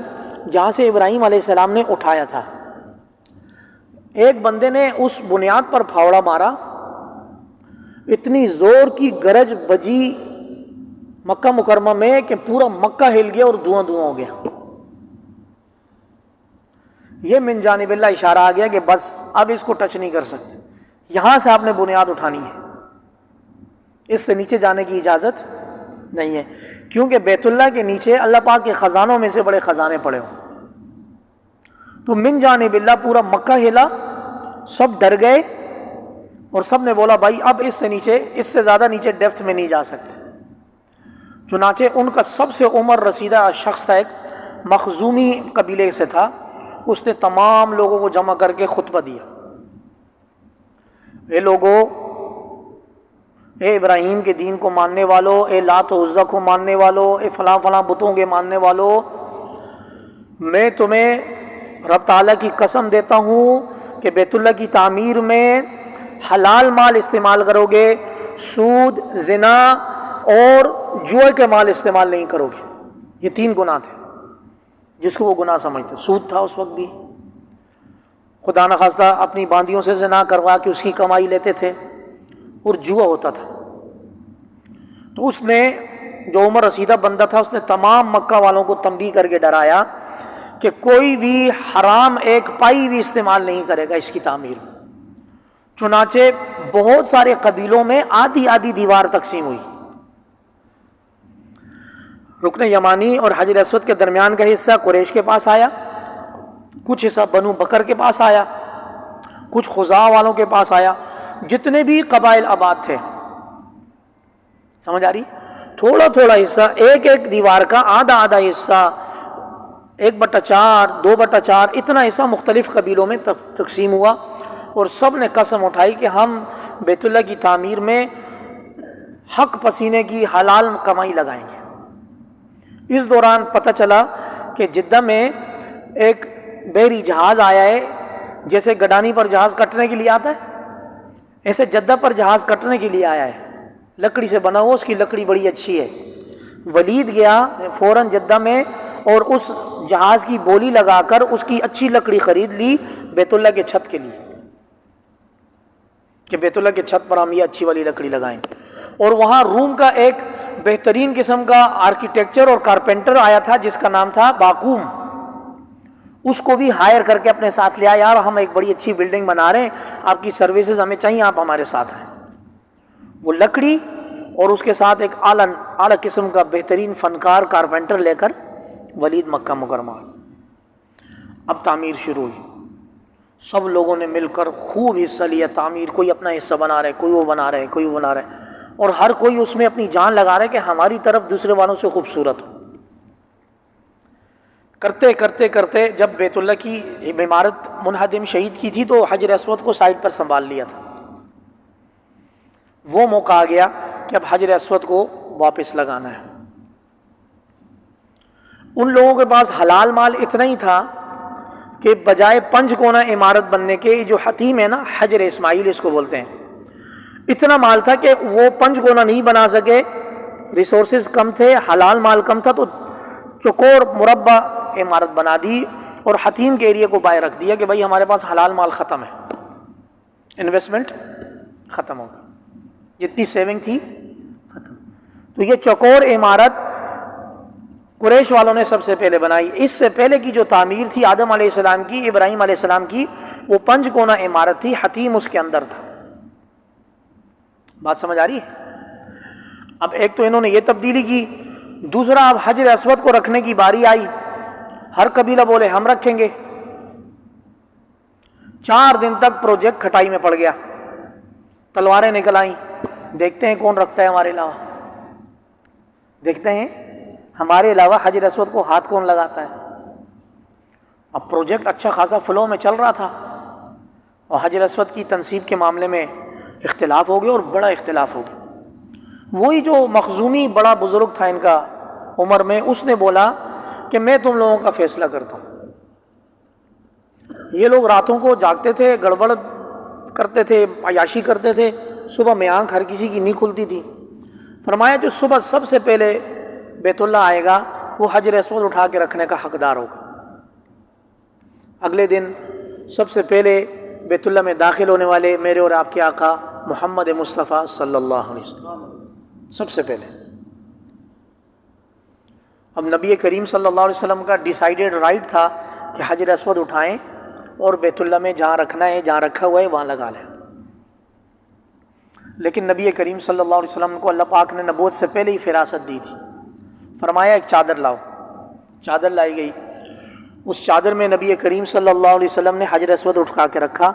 [SPEAKER 1] جہاں سے ابراہیم علیہ السلام نے اٹھایا تھا۔ ایک بندے نے اس بنیاد پر پھاوڑا مارا، اتنی زور کی گرج بجی مکہ مکرمہ میں کہ پورا مکہ ہل گیا اور دھواں دھواں ہو گیا۔ یہ من جانب اللہ اشارہ آ گیا کہ بس اب اس کو ٹچ نہیں کر سکتے، یہاں سے آپ نے بنیاد اٹھانی ہے، اس سے نیچے جانے کی اجازت نہیں ہے، کیونکہ بیت اللہ کے نیچے اللہ پاک کے خزانوں میں سے بڑے خزانے پڑے ہوں۔ تو من جانب اللہ پورا مکہ ہلا، سب ڈر گئے، اور سب نے بولا بھائی اب اس سے نیچے، اس سے زیادہ نیچے ڈیپتھ میں نہیں جا سکتے۔ چنانچہ ان کا سب سے عمر رسیدہ شخص تھا، ایک مخزومی قبیلے سے تھا، اس نے تمام لوگوں کو جمع کر کے خطبہ دیا، اے لوگو، اے ابراہیم کے دین کو ماننے والو، اے لات و عزا کو ماننے والو، اے فلاں فلاں بتوں کے ماننے والو، میں تمہیں رب تعالیٰ کی قسم دیتا ہوں کہ بیت اللہ کی تعمیر میں حلال مال استعمال کرو گے، سود، زنا اور جوئے کے مال استعمال نہیں کرو گے۔ یہ 3 گناہ تھے جس کو وہ گناہ سمجھتے۔ سود تھا اس وقت بھی، خدا نخواستہ اپنی باندیوں سے زنا کروا کے اس کی کمائی لیتے تھے، اور جوا ہوتا تھا۔ تو اس نے، جو عمر رسیدہ بندہ تھا، اس نے تمام مکہ والوں کو تنبیہ کر کے ڈرایا کہ کوئی بھی حرام ایک پائی بھی استعمال نہیں کرے گا اس کی تعمیر میں۔ چنانچہ بہت سارے قبیلوں میں آدھی آدھی دیوار تقسیم ہوئی، رکن یمانی اور حجر اسود کے درمیان کا حصہ قریش کے پاس آیا، کچھ حصہ بنو بکر کے پاس آیا، کچھ خزاع والوں کے پاس آیا، جتنے بھی قبائل آباد تھے، سمجھ آ رہی؟ تھوڑا تھوڑا حصہ، ایک ایک دیوار کا آدھا آدھا حصہ، 1/4، 2/4، اتنا حصہ مختلف قبیلوں میں تقسیم ہوا، اور سب نے قسم اٹھائی کہ ہم بیت اللہ کی تعمیر میں حق پسینے کی حلال کمائی لگائیں گے۔ اس دوران پتہ چلا کہ جدہ میں ایک بحری جہاز آیا ہے، جیسے گڈانی پر جہاز کٹنے کے لیے آتا ہے، ایسے جدہ پر جہاز کٹنے کے لیے آیا ہے، لکڑی سے بنا ہوا، اس کی لکڑی بڑی اچھی ہے۔ ولید گیا فوراً جدہ میں، اور اس جہاز کی بولی لگا کر اس کی اچھی لکڑی خرید لی بیت اللہ کے چھت کے لیے، کہ بیت اللہ کے چھت پر ہم یہ اچھی والی لکڑی لگائیں۔ اور وہاں روم کا ایک بہترین قسم کا آرکیٹیکچر اور کارپینٹر آیا تھا جس کا نام تھا باقوم، اس کو بھی ہائر کر کے اپنے ساتھ لیا، یار ہم ایک بڑی اچھی بلڈنگ بنا رہے ہیں، آپ کی سروسز ہمیں چاہیے، آپ ہمارے ساتھ ہیں۔ وہ لکڑی اور اس کے ساتھ ایک اعلیٰ قسم کا بہترین فنکار کارپینٹر لے کر ولید مکہ مکرمہ۔ اب تعمیر شروع ہوئی، سب لوگوں نے مل کر خوب حصہ لیا تعمیر، کوئی اپنا حصہ بنا رہے، کوئی وہ بنا رہے، کوئی وہ بنا رہے، اور ہر کوئی اس میں اپنی جان لگا رہے کہ ہماری طرف دوسرے والوں سے خوبصورت ہو۔ کرتے کرتے کرتے جب بیت اللہ کی عمارت منہدم شہید کی تھی تو حجر اسود کو سائڈ پر سنبھال لیا تھا۔ وہ موقع آ گیا کہ اب حجر اسود کو واپس لگانا ہے۔ ان لوگوں کے پاس حلال مال اتنا ہی تھا کہ بجائے 5 کونا عمارت بننے کے، جو حتیم ہے نا، حجر اسماعیل اس کو بولتے ہیں، اتنا مال تھا کہ وہ 5 کونا نہیں بنا سکے، ریسورسز کم تھے، حلال مال کم تھا، تو چکور مربع عمارت بنا دی اور حتیم کے ایریے کو باہر رکھ دیا کہ بھائی ہمارے پاس حلال مال ختم ہے، انویسٹمنٹ ختم ہو گئی، جتنی سیونگ تھی ختم۔ تو یہ چکور عمارت قریش والوں نے سب سے پہلے بنائی۔ اس سے پہلے کی جو تعمیر تھی آدم علیہ السلام کی، ابراہیم علیہ السلام کی، وہ 5 کونا عمارت تھی، حتیم اس کے اندر تھا۔ بات سمجھ آ رہی ہے؟ اب ایک تو انہوں نے یہ تبدیلی کی، دوسرا اب حجر اسود کو رکھنے کی باری آئی، ہر قبیلہ بولے ہم رکھیں گے۔ 4 دن تک پروجیکٹ کھٹائی میں پڑ گیا، تلواریں نکل آئیں، دیکھتے ہیں کون رکھتا ہے ہمارے علاوہ، دیکھتے ہیں ہمارے علاوہ حجر اسود کو ہاتھ کون لگاتا ہے۔ اب پروجیکٹ اچھا خاصا فلو میں چل رہا تھا اور حجر اسود کی تنصیب کے معاملے میں اختلاف ہو گیا اور بڑا اختلاف ہو گیا۔ وہی جو مخزومی بڑا بزرگ تھا ان کا عمر میں، اس نے بولا کہ میں تم لوگوں کا فیصلہ کرتا ہوں۔ یہ لوگ راتوں کو جاگتے تھے، گڑبڑ کرتے تھے، عیاشی کرتے تھے، صبح میں آنکھ ہر کسی کی نہیں کھلتی تھی۔ فرمایا جو صبح سب سے پہلے بیت اللہ آئے گا وہ حجر اسود اٹھا کے رکھنے کا حقدار ہوگا۔ اگلے دن سب سے پہلے بیت اللہ میں داخل ہونے والے میرے اور آپ کے آقا محمد مصطفیٰ صلی اللہ علیہ وسلم سب سے پہلے۔ اب نبی کریم صلی اللہ علیہ وسلم کا ڈیسائیڈڈ رائٹ تھا کہ حجر اسود اٹھائیں اور بیت اللہ میں جہاں رکھنا ہے، جہاں رکھا ہوا ہے وہاں لگا لیں۔ لیکن نبی کریم صلی اللہ علیہ وسلم کو اللہ پاک نے نبوت سے پہلے ہی فراست دی تھی۔ فرمایا ایک چادر لاؤ، چادر لائی گئی۔ اس چادر میں نبی کریم صلی اللہ علیہ وسلم نے حجر اسود اٹھا کے رکھا۔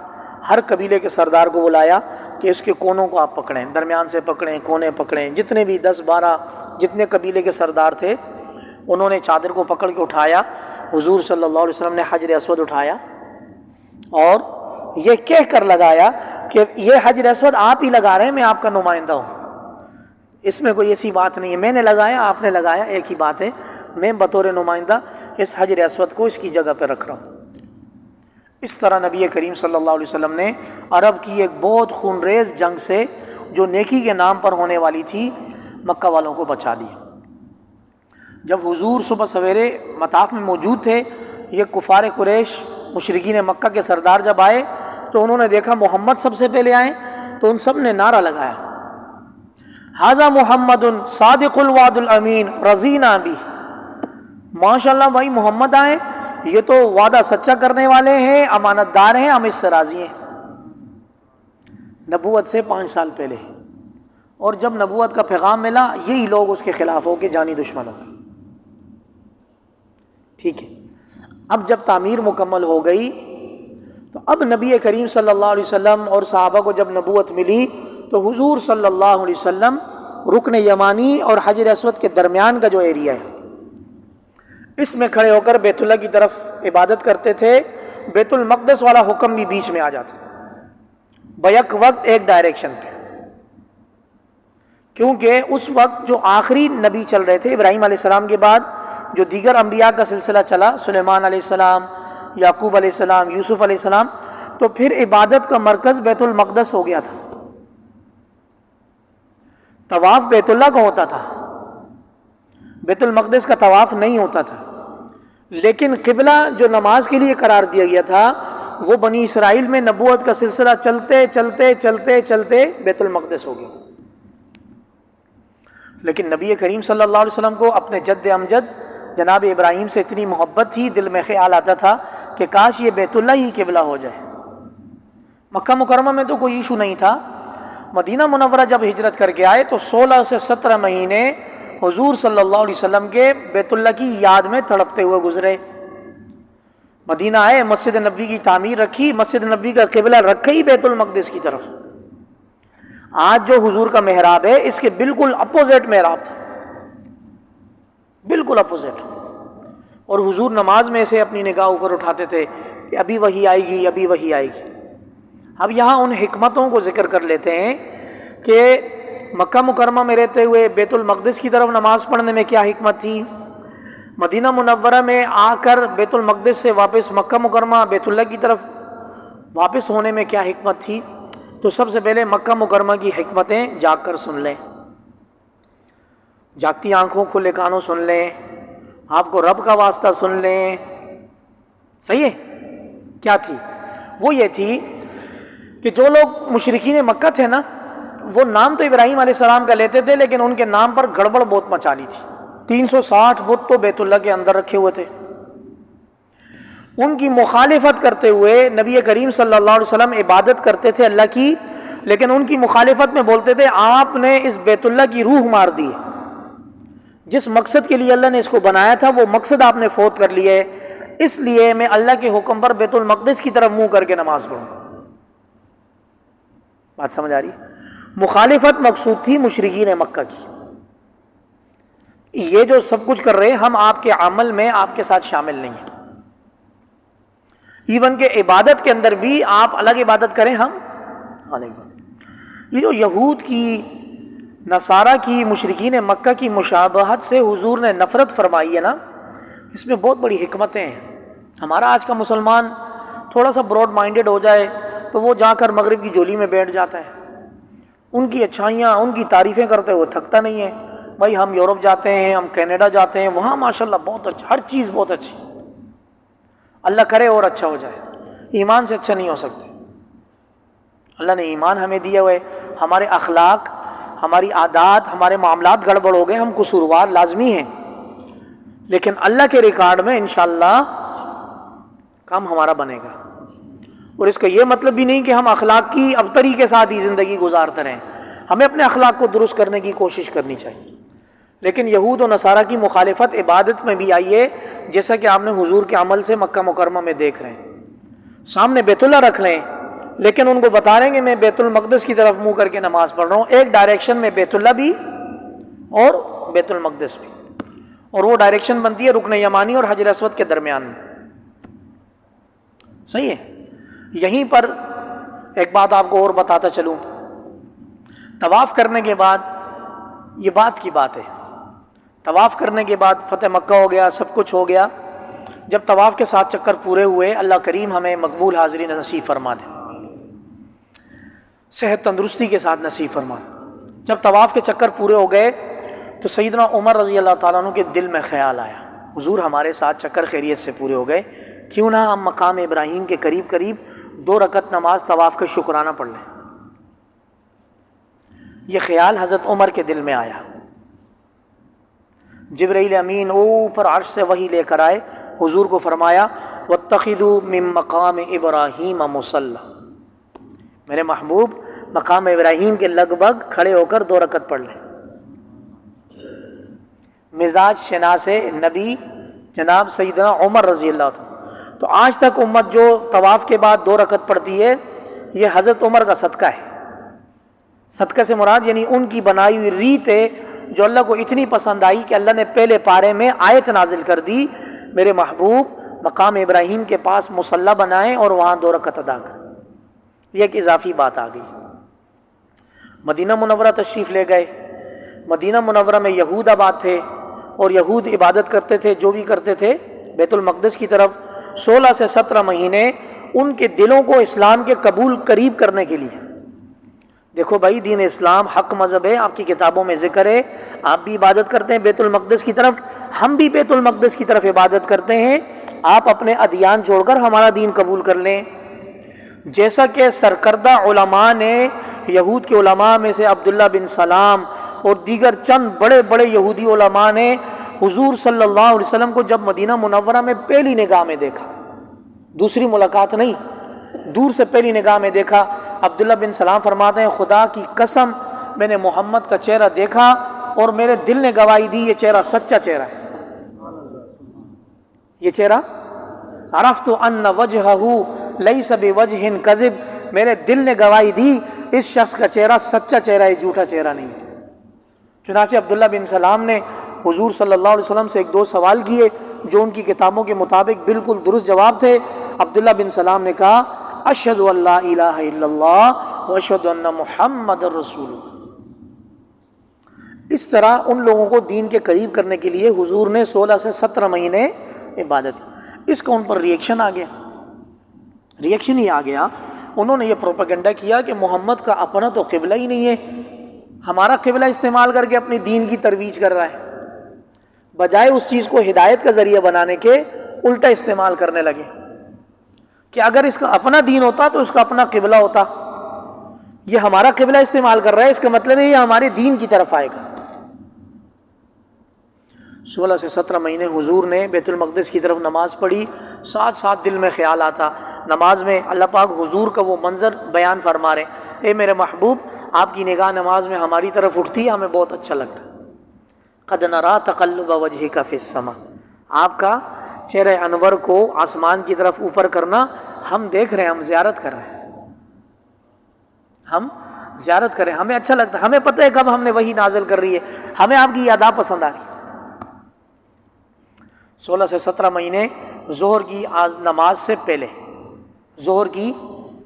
[SPEAKER 1] ہر قبیلے کے سردار کو بلایا کہ اس کے کونوں کو آپ پکڑیں، درمیان سے پکڑیں، کونے پکڑیں۔ جتنے بھی 10-12 جتنے قبیلے کے سردار تھے انہوں نے چادر کو پکڑ کے اٹھایا۔ حضور صلی اللہ علیہ وسلم نے حجر اسود اٹھایا اور یہ کہہ کر لگایا کہ یہ حجر اسود آپ ہی لگا رہے ہیں، میں آپ کا نمائندہ ہوں، اس میں کوئی ایسی بات نہیں ہے میں نے لگایا آپ نے لگایا ایک ہی بات ہے، میں بطور نمائندہ اس حجر اسود کو اس کی جگہ پہ رکھ رہا ہوں۔ اس طرح نبی کریم صلی اللہ علیہ وسلم نے عرب کی ایک بہت خونریز جنگ سے جو نیکی کے نام پر ہونے والی تھی مکہ والوں کو بچا دیا۔ جب حضور صبح سویرے مطاف میں موجود تھے، یہ کفار قریش مشرکین مکہ کے سردار جب آئے تو انہوں نے دیکھا محمد سب سے پہلے آئے تو ان سب نے نعرہ لگایا، ھذا محمد صادق الوعد الامین رضینا بہ۔ ماشاء اللہ بھائی محمد آئے، یہ تو وعدہ سچا کرنے والے ہیں، امانت دار ہیں، ہم اس سے راضی ہیں۔ نبوت سے 5 سال پہلے، اور جب نبوت کا پیغام ملا یہی لوگ اس کے خلاف ہو کے جانی دشمن ہو گئے۔ ٹھیک ہے، اب جب تعمیر مکمل ہو گئی تو اب نبی کریم صلی اللہ علیہ وسلم اور صحابہ کو جب نبوت ملی تو حضور صلی اللہ علیہ وسلم رکن یمانی اور حجر اسود کے درمیان کا جو ایریا ہے اس میں کھڑے ہو کر بیت اللہ کی طرف عبادت کرتے تھے۔ بیت المقدس والا حکم بھی بیچ میں آ جاتا بیک وقت ایک ڈائریکشن پہ، کیونکہ اس وقت جو آخری نبی چل رہے تھے ابراہیم علیہ السلام کے بعد جو دیگر انبیاء کا سلسلہ چلا، سلیمان علیہ السلام، یعقوب علیہ السلام، یوسف علیہ السلام، تو پھر عبادت کا مرکز بیت المقدس ہو گیا تھا۔ طواف بیت اللہ کا ہوتا تھا، بیت المقدس کا طواف نہیں ہوتا تھا، لیکن قبلہ جو نماز کے لیے قرار دیا گیا تھا وہ بنی اسرائیل میں نبوت کا سلسلہ چلتے چلتے چلتے چلتے بیت المقدس ہو گیا۔ لیکن نبی کریم صلی اللہ علیہ وسلم کو اپنے جد امجد جناب ابراہیم سے اتنی محبت تھی، دل میں خیال آتا تھا کہ کاش یہ بیت اللہ ہی قبلہ ہو جائے۔ مکہ مکرمہ میں تو کوئی ایشو نہیں تھا، مدینہ منورہ جب ہجرت کر کے آئے تو 16 سے 17 مہینے حضور صلی اللہ علیہ وسلم کے بیت اللہ کی یاد میں تڑپتے ہوئے گزرے۔ مدینہ آئے، مسجد نبوی کی تعمیر رکھی، مسجد نبوی کا قبلہ رکھا ہی بیت المقدس کی طرف۔ آج جو حضور کا محراب ہے اس کے بالکل اپوزٹ محراب تھا، بالکل اپوزٹ، اور حضور نماز میں سے اپنی نگاہ اوپر اٹھاتے تھے کہ ابھی وہی آئے گی، ابھی وہی آئے گی۔ اب یہاں ان حکمتوں کو ذکر کر لیتے ہیں کہ مکہ مکرمہ میں رہتے ہوئے بیت المقدس کی طرف نماز پڑھنے میں کیا حکمت تھی، مدینہ منورہ میں آ کر بیت المقدس سے واپس مکہ مکرمہ بیت اللہ کی طرف واپس ہونے میں کیا حکمت تھی۔ تو سب سے پہلے مکہ مکرمہ کی حکمتیں جاگ کر سن لیں، جاگتی آنکھوں کھلے کانوں سن لیں، آپ کو رب کا واسطہ سن لیں۔ صحیح ہے، کیا تھی وہ؟ یہ تھی کہ جو لوگ مشرکین مکہ تھے نا، وہ نام تو ابراہیم علیہ السلام کا لیتے تھے لیکن ان کے نام پر گڑبڑ بہت مچا لی تھی۔ 360 بت تو بیت اللہ کے اندر رکھے ہوئے تھے، ان کی مخالفت کرتے ہوئے نبی کریم صلی اللہ علیہ وسلم عبادت کرتے تھے اللہ کی، لیکن ان کی مخالفت میں بولتے تھے آپ نے اس بیت اللہ کی روح مار دی، جس مقصد کے لیے اللہ نے اس کو بنایا تھا وہ مقصد آپ نے فوت کر لیا ہے، اس لیے میں اللہ کے حکم پر بیت المقدس کی طرف منہ کر کے نماز پڑھوں۔ بات سمجھ آ رہی ہے؟ مخالفت مقصود تھی مشرکین مکہ کی۔ یہ جو سب کچھ کر رہے ہیں ہم آپ کے عمل میں آپ کے ساتھ شامل نہیں ہیں، ایون کہ عبادت کے اندر بھی آپ الگ عبادت کریں، ہم الگ عبادت۔ یہ جو یہود کی، نصارہ کی، مشرکین مکہ کی مشابہت سے حضور نے نفرت فرمائی ہے نا، اس میں بہت بڑی حکمتیں ہیں۔ ہمارا آج کا مسلمان تھوڑا سا براڈ مائنڈڈ ہو جائے تو وہ جا کر مغرب کی جولی میں بیٹھ جاتا ہے، ان کی اچھائیاں، ان کی تعریفیں کرتے ہوئے تھکتا نہیں ہے۔ بھائی ہم یورپ جاتے ہیں، ہم کینیڈا جاتے ہیں، وہاں ماشاءاللہ بہت اچھا، ہر چیز بہت اچھی، اللہ کرے اور اچھا ہو جائے۔ ایمان سے اچھا نہیں ہو سکتے۔ اللہ نے ایمان ہمیں دیا ہوئے، ہمارے اخلاق، ہماری عادات، ہمارے معاملات گڑبڑ ہو گئے، ہم قصوروار لازمی ہیں، لیکن اللہ کے ریکارڈ میں انشاءاللہ کام ہمارا بنے گا۔ اور اس کا یہ مطلب بھی نہیں کہ ہم اخلاق کی ابتری کے ساتھ ہی زندگی گزارتے رہیں، ہمیں اپنے اخلاق کو درست کرنے کی کوشش کرنی چاہیے۔ لیکن یہود و نصارہ کی مخالفت عبادت میں بھی آئی ہے، جیسا کہ آپ نے حضور کے عمل سے مکہ مکرمہ میں دیکھ رہے ہیں۔ سامنے بیت اللہ رکھ لیں، لیکن ان کو بتا رہے ہیں کہ میں بیت المقدس کی طرف منہ کر کے نماز پڑھ رہا ہوں، ایک ڈائریکشن میں بیت اللہ بھی اور بیت المقدس بھی، اور وہ ڈائریکشن بنتی ہے رکن یمانی اور حجر اسود کے درمیان میں۔ صحیح ہے۔ یہیں پر ایک بات آپ کو اور بتاتا چلوں، طواف کرنے کے بعد، یہ بات کی بات ہے، طواف کرنے کے بعد فتح مکہ ہو گیا، سب کچھ ہو گیا، جب طواف کے 7 چکر پورے ہوئے، اللہ کریم ہمیں مقبول حاضری نصیب فرما دے، صحت تندرستی کے ساتھ نصیب فرما دے۔ جب طواف کے چکر پورے ہو گئے تو سیدنا عمر رضی اللہ تعالیٰ عنہ کے دل میں خیال آیا، حضور ہمارے 7 چکر خیریت سے پورے ہو گئے، کیوں نہ ہم مقام ابراہیم کے قریب قریب 2 رکعت نماز طواف کا شکرانہ پڑھ لیں۔ یہ خیال حضرت عمر کے دل میں آیا، جبرائیل امین اوپر عرش سے وحی لے کر آئے، حضور کو فرمایا واتخذوا من مقام ابراہیم مصلی، میرے محبوب مقام ابراہیم کے لگ بھگ کھڑے ہو کر 2 رکعت پڑھ لیں۔ مزاج شناس نبی جناب سیدنا عمر رضی اللہ عنہ۔ تو آج تک امت جو طواف کے بعد 2 رکعت پڑھتی ہے، یہ حضرت عمر کا صدقہ ہے۔ صدقہ سے مراد یعنی ان کی بنائی ہوئی ریت ہے جو اللہ کو اتنی پسند آئی کہ اللہ نے پہلے پارے میں آیت نازل کر دی، میرے محبوب مقام ابراہیم کے پاس مصلی بنائیں اور وہاں 2 رکعت ادا کریں۔ یہ ایک اضافی بات آ گئی۔ مدینہ منورہ تشریف لے گئے، مدینہ منورہ میں یہود آباد تھے، اور یہود عبادت کرتے تھے، جو بھی کرتے تھے بیت المقدس کی طرف۔ 16 سے 17 مہینے ان کے دلوں کو اسلام کے قبول قریب کرنے کے لیے، دیکھو بھائی دین اسلام حق مذہب ہے، آپ کی کتابوں میں ذکر ہے، آپ بھی عبادت کرتے ہیں بیت المقدس کی طرف، ہم بھی بیت المقدس کی طرف عبادت کرتے ہیں، آپ اپنے ادیان چھوڑ کر ہمارا دین قبول کر لیں۔ جیسا کہ سرکردہ علماء نے، یہود کے علماء میں سے عبداللہ بن سلام اور دیگر چند بڑے بڑے یہودی علماء نے حضور صلی اللہ علیہ وسلم کو جب مدینہ منورہ میں پہلی نگاہ میں دیکھا، دوسری ملاقات نہیں، دور سے پہلی نگاہ میں دیکھا، عبداللہ بن سلام فرماتے ہیں خدا کی قسم میں نے محمد کا چہرہ دیکھا اور میرے دل نے گواہی دی یہ چہرہ سچا چہرہ ہے، یہ چہرہ عرفت ان وجہہ لیس بوجہ کذب، میرے دل نے گواہی دی اس شخص کا چہرہ سچا چہرہ ہے، جھوٹا چہرہ نہیں ہے۔ چنانچہ عبداللہ بن سلام نے حضور صلی اللہ علیہ وسلم سے 1-2 سوال کیے جو ان کی کتابوں کے مطابق بالکل درست جواب تھے۔ عبداللہ بن سلام نے کہا اشہد ان لا الہ الا اللہ واشہد ان محمد رسول اللہ۔ اس طرح ان لوگوں کو دین کے قریب کرنے کے لیے حضور نے 16 سے 17 مہینے عبادت کی۔ اس کا ان پر ریئیکشن آ گیا، ریئیکشن ہی آ گیا۔ انہوں نے یہ پروپیگنڈا کیا کہ محمد کا اپنا تو قبلہ ہی نہیں ہے، ہمارا قبلہ استعمال کر کے اپنی دین کی ترویج کر رہا ہے، بجائے اس چیز کو ہدایت کا ذریعہ بنانے کے الٹا استعمال کرنے لگے کہ اگر اس کا اپنا دین ہوتا تو اس کا اپنا قبلہ ہوتا، یہ ہمارا قبلہ استعمال کر رہا ہے، اس کا مطلب ہے یہ ہمارے دین کی طرف آئے گا۔ 16 سے 17 مہینے حضور نے بیت المقدس کی طرف نماز پڑھی، ساتھ ساتھ دل میں خیال آتا، نماز میں اللہ پاک حضور کا وہ منظر بیان فرما رہے، اے میرے محبوب آپ کی نگاہ نماز میں ہماری طرف اٹھتی ہے، ہمیں بہت اچھا لگتا ہے۔ قد نرا تقلب وجہک فی السماء، آپ کا چہرہ انور کو آسمان کی طرف اوپر کرنا ہم دیکھ رہے ہیں، ہم زیارت کر رہے ہیں، ہم زیارت کریں، ہمیں اچھا لگتا ہے، ہمیں پتہ ہے کب ہم نے وہی نازل کر رہی ہے، ہمیں آپ کی ادا پسند آ رہی ہے۔ 16 سے 17 مہینے ظہر کی نماز سے پہلے ظہر کی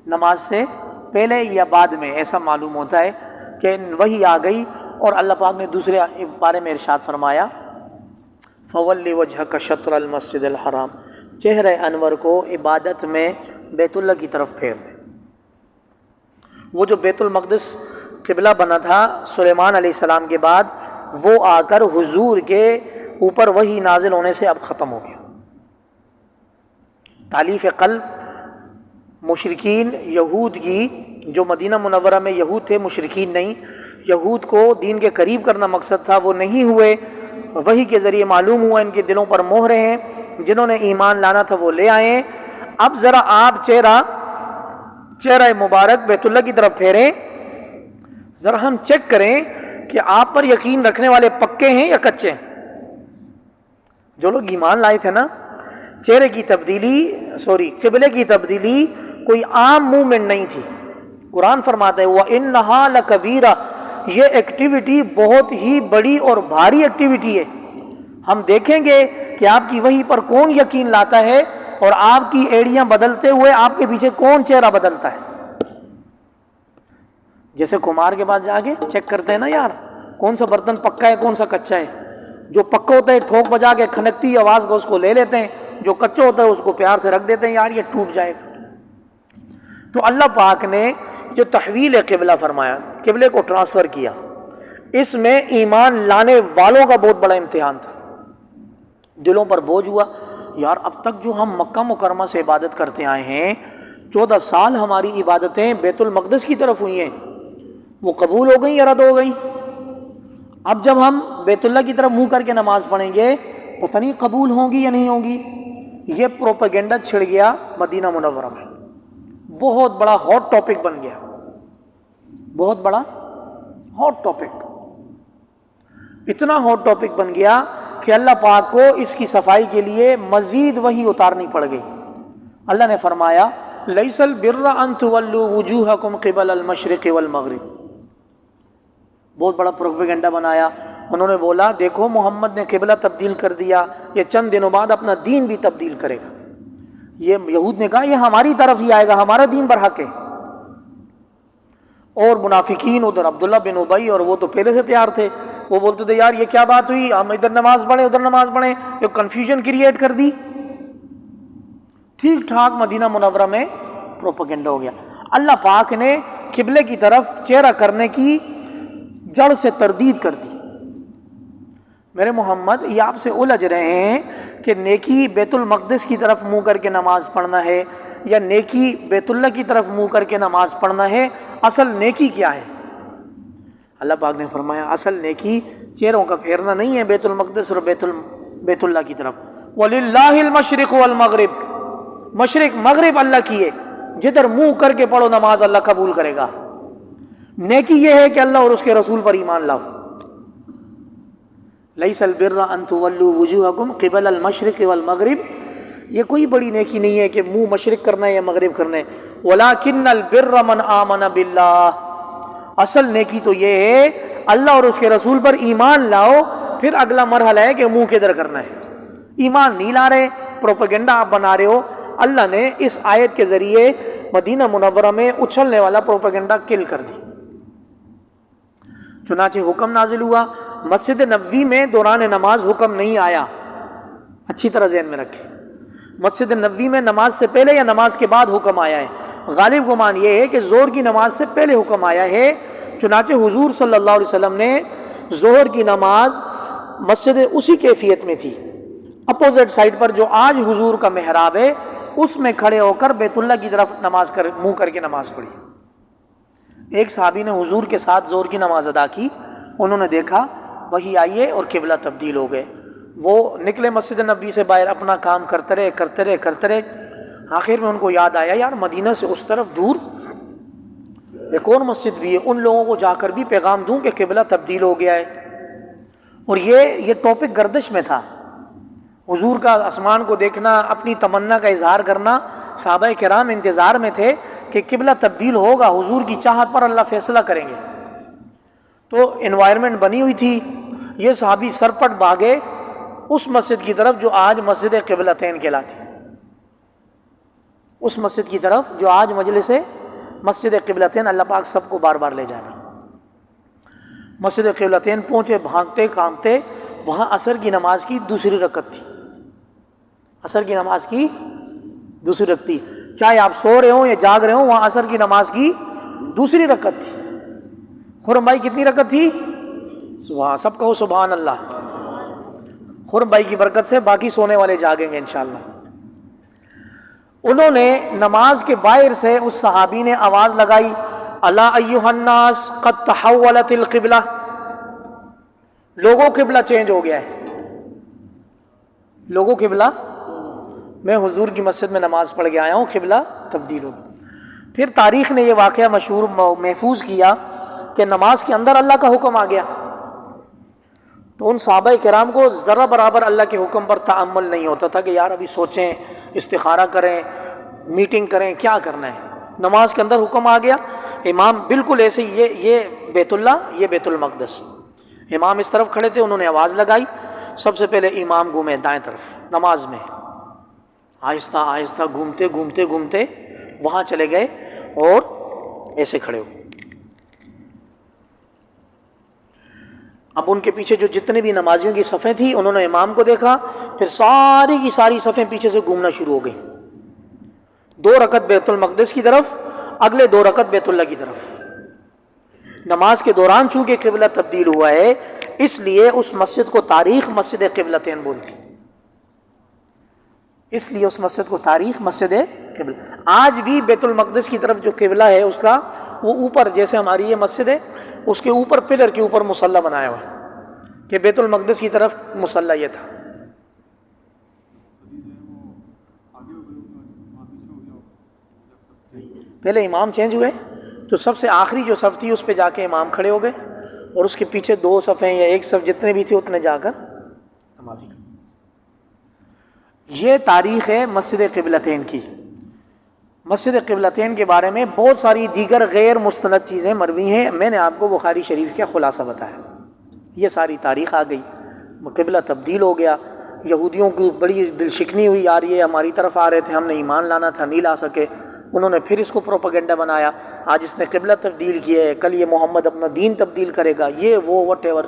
[SPEAKER 1] نماز سے پہلے یا بعد میں، ایسا معلوم ہوتا ہے کہ وہی آ گئی، اور اللہ پاک نے دوسرے بارے میں ارشاد فرمایا فَوَلِّ وَجْهَكَ شَطْرَ الْمَسْجِدِ الْحَرَامِ، چہرہ انور کو عبادت میں بیت اللہ کی طرف پھیر دیں۔ وہ جو بیت المقدس قبلہ بنا تھا سلیمان علیہ السلام کے بعد، وہ آ کر حضور کے اوپر وہی نازل ہونے سے اب ختم ہو گیا۔ تالیف قلب مشرکین یہود کی، جو مدینہ منورہ میں یہود تھے، مشرکین نہیں، یہود کو دین کے قریب کرنا مقصد تھا، وہ نہیں ہوئے، وحی کے ذریعے معلوم ہوا ان کے دلوں پر مہرے ہیں، جنہوں نے ایمان لانا تھا وہ لے آئے۔ اب ذرا آپ چہرہ مبارک بیت اللہ کی طرف پھیریں، ذرا ہم چیک کریں کہ آپ پر یقین رکھنے والے پکے ہیں یا کچے ہیں۔ جو لوگ ایمان لائے تھے نا، چہرے کی تبدیلی قبلے کی تبدیلی کوئی عام موومنٹ نہیں تھی۔ قرآن فرماتا ہے وَإِنَّهَا لَكَبِيرَةٌ، یہ ایکٹیویٹی بہت ہی بڑی اور بھاری ایکٹیویٹی ہے۔ ہم دیکھیں گے کہ آپ کی وحی پر کون یقین لاتا ہے، اور آپ کی ایڑیاں بدلتے ہوئے آپ کے پیچھے کون چہرہ بدلتا ہے۔ جیسے کمار کے پاس جا کے چیک کرتے ہیں نا یار، کون سا برتن پکا ہے کون سا کچا ہے۔ جو پکا ہوتا ہے ٹھوک بجا کے کھنکتی آواز کو اس کو لے لیتے ہیں، جو کچا ہوتا ہے اس کو پیار سے رکھ دیتے ہیں، یار یہ ٹوٹ جائے گا۔ تو اللہ پاک نے جو تحویل قبلہ فرمایا، قبلے کو ٹرانسفر کیا، اس میں ایمان لانے والوں کا بہت بڑا امتحان تھا۔ دلوں پر بوجھ ہوا، یار اب تک جو ہم مکہ مکرمہ سے عبادت کرتے آئے ہیں، 14 سال ہماری عبادتیں بیت المقدس کی طرف ہوئی ہیں، وہ قبول ہو گئیں یا رد ہو گئیں؟ اب جب ہم بیت اللہ کی طرف منہ کر کے نماز پڑھیں گے، پتہ نہیں قبول ہوں گی یا نہیں ہوں گی۔ یہ پروپیگنڈا چھڑ گیا مدینہ منورہ میں، بہت بڑا ہاٹ ٹاپک بن گیا، بہت بڑا ہاٹ ٹاپک، اتنا ہاٹ ٹاپک بن گیا کہ اللہ پاک کو اس کی صفائی کے لیے مزید وحی اتارنی پڑ گئی۔ اللہ نے فرمایا لیس البر ان تولوا وجوہکم قبل المشرق والمغرب، بہت بڑا پروپیگنڈا بنایا۔ انہوں نے بولا دیکھو محمد نے قبلہ تبدیل کر دیا، یہ چند دنوں بعد اپنا دین بھی تبدیل کرے گا۔ یہ یہود نے کہا یہ ہماری طرف ہی آئے گا، ہمارا دین برحق ہے۔ اور منافقین ادھر عبداللہ بن ابی، اور وہ تو پہلے سے تیار تھے، وہ بولتے تھے یار یہ کیا بات ہوئی، ہم ادھر نماز پڑھیں ادھر نماز پڑھیں، یہ کنفیوژن کریٹ کر دی۔ ٹھیک ٹھاک مدینہ منورہ میں پروپیگنڈا ہو گیا۔ اللہ پاک نے قبلے کی طرف چہرہ کرنے کی جڑ سے تردید کر دی۔ میرے محمد یہ آپ سے الجھ رہے ہیں کہ نیکی بیت المقدس کی طرف منہ کر کے نماز پڑھنا ہے یا نیکی بیت اللہ کی طرف منہ کر کے نماز پڑھنا ہے، اصل نیکی کیا ہے؟ اللہ پاک نے فرمایا اصل نیکی چہروں کا پھیرنا نہیں ہے بیت المقدس اور بیت اللہ کی طرف۔ وَلِلَّهِ الْمَشْرِقُ وَالْمَغْرِبُ، مشرق مغرب اللہ کی ہے، جدھر منہ کر کے پڑھو نماز اللہ قبول کرے گا۔ نیکی یہ ہے کہ اللہ اور اس کے رسول پر ایمان لاؤ۔ لیس البر ان تولوا وجوہکم قبل المشرق والمغرب، یہ کوئی بڑی نیکی نہیں ہے کہ منہ مشرق کرنا ہے یا مغرب کرنا ہے۔ ولکن البر من آمن باللہ، اصل نیکی تو یہ ہے اللہ اور اس کے رسول پر ایمان لاؤ، پھر اگلا مرحلہ ہے کہ منہ کدھر کرنا ہے۔ ایمان نہیں لا رہے، پروپیگنڈا آپ بنا رہے ہو۔ اللہ نے اس آیت کے ذریعے مدینہ منورہ میں اچھلنے والا پروپیگنڈا کل کر دی۔ چنانچہ حکم نازل ہوا، مسجد نبوی میں دوران نماز حکم نہیں آیا، اچھی طرح ذہن میں رکھیں۔ مسجد نبوی میں نماز سے پہلے یا نماز کے بعد حکم آیا ہے؟ غالب گمان یہ ہے کہ ظہر کی نماز سے پہلے حکم آیا ہے۔ چنانچہ حضور صلی اللہ علیہ وسلم نے ظہر کی نماز مسجد اسی کیفیت میں تھی، اپوزٹ سائڈ پر جو آج حضور کا محراب ہے اس میں کھڑے ہو کر بیت اللہ کی طرف منہ کر کے نماز پڑھی۔ ایک صحابی نے حضور کے ساتھ ظہر کی نماز ادا کی، انہوں نے دیکھا وہی آئیے اور قبلہ تبدیل ہو گئے۔ وہ نکلے مسجد نبوی سے باہر، اپنا کام کرتے رہے، آخر میں ان کو یاد آیا یار مدینہ سے اس طرف دور ایک اور مسجد بھی ہے، ان لوگوں کو جا کر بھی پیغام دوں کہ قبلہ تبدیل ہو گیا ہے۔ اور یہ ٹاپک گردش میں تھا، حضور کا آسمان کو دیکھنا، اپنی تمنا کا اظہار کرنا۔ صحابہ کرام انتظار میں تھے کہ قبلہ تبدیل ہوگا، حضور کی چاہت پر اللہ فیصلہ کریں گے۔ تو انوائرمنٹ بنی ہوئی تھی، یہ صحابی سرپٹ بھاگے اس مسجد کی طرف جو آج مسجد قبلتین کہلاتی۔ اس مسجد کی طرف جو آج مجلس ہے مسجد قبلتین، اللہ پاک سب کو بار بار لے جائے گا۔ مسجد قبلتین پہنچے، بھاگتے کانپتے، وہاں عصر کی نماز کی دوسری رکعت تھی، عصر کی نماز کی دوسری رکعت تھی، چاہے آپ سو رہے ہوں یا جاگ رہے ہوں، وہاں عصر کی نماز کی دوسری رکعت تھی۔ خرم بھائی کتنی رکعت تھی؟ سبحان، سب کہو سبحان اللہ۔ خرم بھائی کی برکت سے باقی سونے والے جاگیں گے انشاءاللہ۔ انہوں نے نماز کے باہر سے اس صحابی نے آواز لگائی، الا ایھا الناس قد تحولت القبلہ، لوگوں قبلہ چینج ہو گیا ہے، لوگوں قبلہ، میں حضور کی مسجد میں نماز پڑھ کے آیا ہوں، قبلہ تبدیل ہو گیا۔ پھر تاریخ نے یہ واقعہ مشہور محفوظ کیا کہ نماز کے اندر اللہ کا حکم آ گیا، تو ان صحابہ کرام کو ذرا برابر اللہ کے حکم پر تأمل نہیں ہوتا تھا کہ یار ابھی سوچیں، استخارہ کریں، میٹنگ کریں، کیا کرنا ہے۔ نماز کے اندر حکم آ گیا، امام بالکل ایسے یہ بیت اللہ، یہ بیت المقدس، امام اس طرف کھڑے تھے، انہوں نے آواز لگائی، سب سے پہلے امام گھومے دائیں طرف نماز میں، آہستہ آہستہ گھومتے گھومتے گھومتے وہاں چلے گئے اور ایسے کھڑے ہوئے۔ اب ان کے پیچھے جو جتنے بھی نمازیوں کی صفیں تھیں، انہوں نے امام کو دیکھا، پھر ساری کی ساری صفیں پیچھے سے گھومنا شروع ہو گئیں، 2 رکعت بیت المقدس کی طرف، اگلے 2 رکعت بیت اللہ کی طرف۔ نماز کے دوران چونکہ قبلہ تبدیل ہوا ہے، اس لیے اس مسجد کو تاریخ مسجد قبلتین بولتی، اس لیے اس مسجد کو تاریخ مسجد قبلہ۔ آج بھی بیت المقدس کی طرف جو قبلہ ہے اس کا، وہ اوپر جیسے ہماری یہ مسجد ہے، اس کے اوپر پلر کے اوپر مصلی بنایا ہوا ہے کہ بیت المقدس کی طرف مصلی یہ تھا۔ پہلے امام چینج ہوئے تو سب سے آخری جو صف تھی اس پہ جا کے امام کھڑے ہو گئے، اور اس کے پیچھے 2 صفیں یا 1 صف جتنے بھی تھے اتنے جا کر نمازی۔ یہ تاریخ ہے مسجد قبلتین کی۔ مسجد قبلتین کے بارے میں بہت ساری دیگر غیر مستند چیزیں مروی ہیں، میں نے آپ کو بخاری شریف کا خلاصہ بتایا۔ یہ ساری تاریخ آ گئی، قبلہ تبدیل ہو گیا، یہودیوں کی بڑی دل شکنی ہوئی، یار یہ ہماری طرف آ رہے تھے، ہم نے ایمان لانا تھا، نہیں لا سکے، انہوں نے پھر اس کو پروپیگنڈا بنایا، آج اس نے قبلہ تبدیل کیا ہے، کل یہ محمد اپنا دین تبدیل کرے گا، یہ وہ وٹ ایور،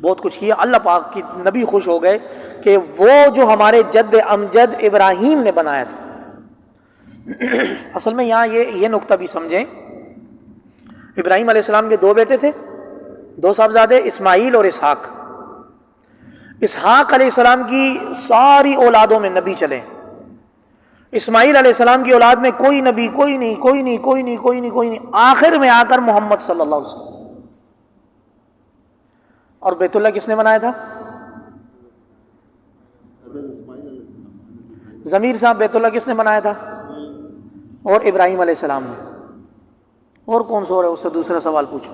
[SPEAKER 1] بہت کچھ کیا۔ اللہ پاک کی نبی خوش ہو گئے کہ وہ جو ہمارے جد امجد ابراہیم نے بنایا تھا۔ اصل میں یہاں یہ نقطہ بھی سمجھیں، ابراہیم علیہ السلام کے 2 بیٹے تھے، 2 صاحبزادے، اسماعیل اور اسحاق۔ اسحاق علیہ السلام کی ساری اولادوں میں نبی چلے، اسماعیل علیہ السلام کی اولاد میں کوئی نبی، کوئی نہیں، آخر میں آ کر محمد صلی اللہ علیہ وسلم۔ اور بیت اللہ کس نے بنایا تھا؟ ضمیر صاحب، بیت اللہ کس نے بنایا تھا؟ اور ابراہیم علیہ السلام نے۔ اور کون سو رہا ہے؟ اس سے دوسرا سوال پوچھو۔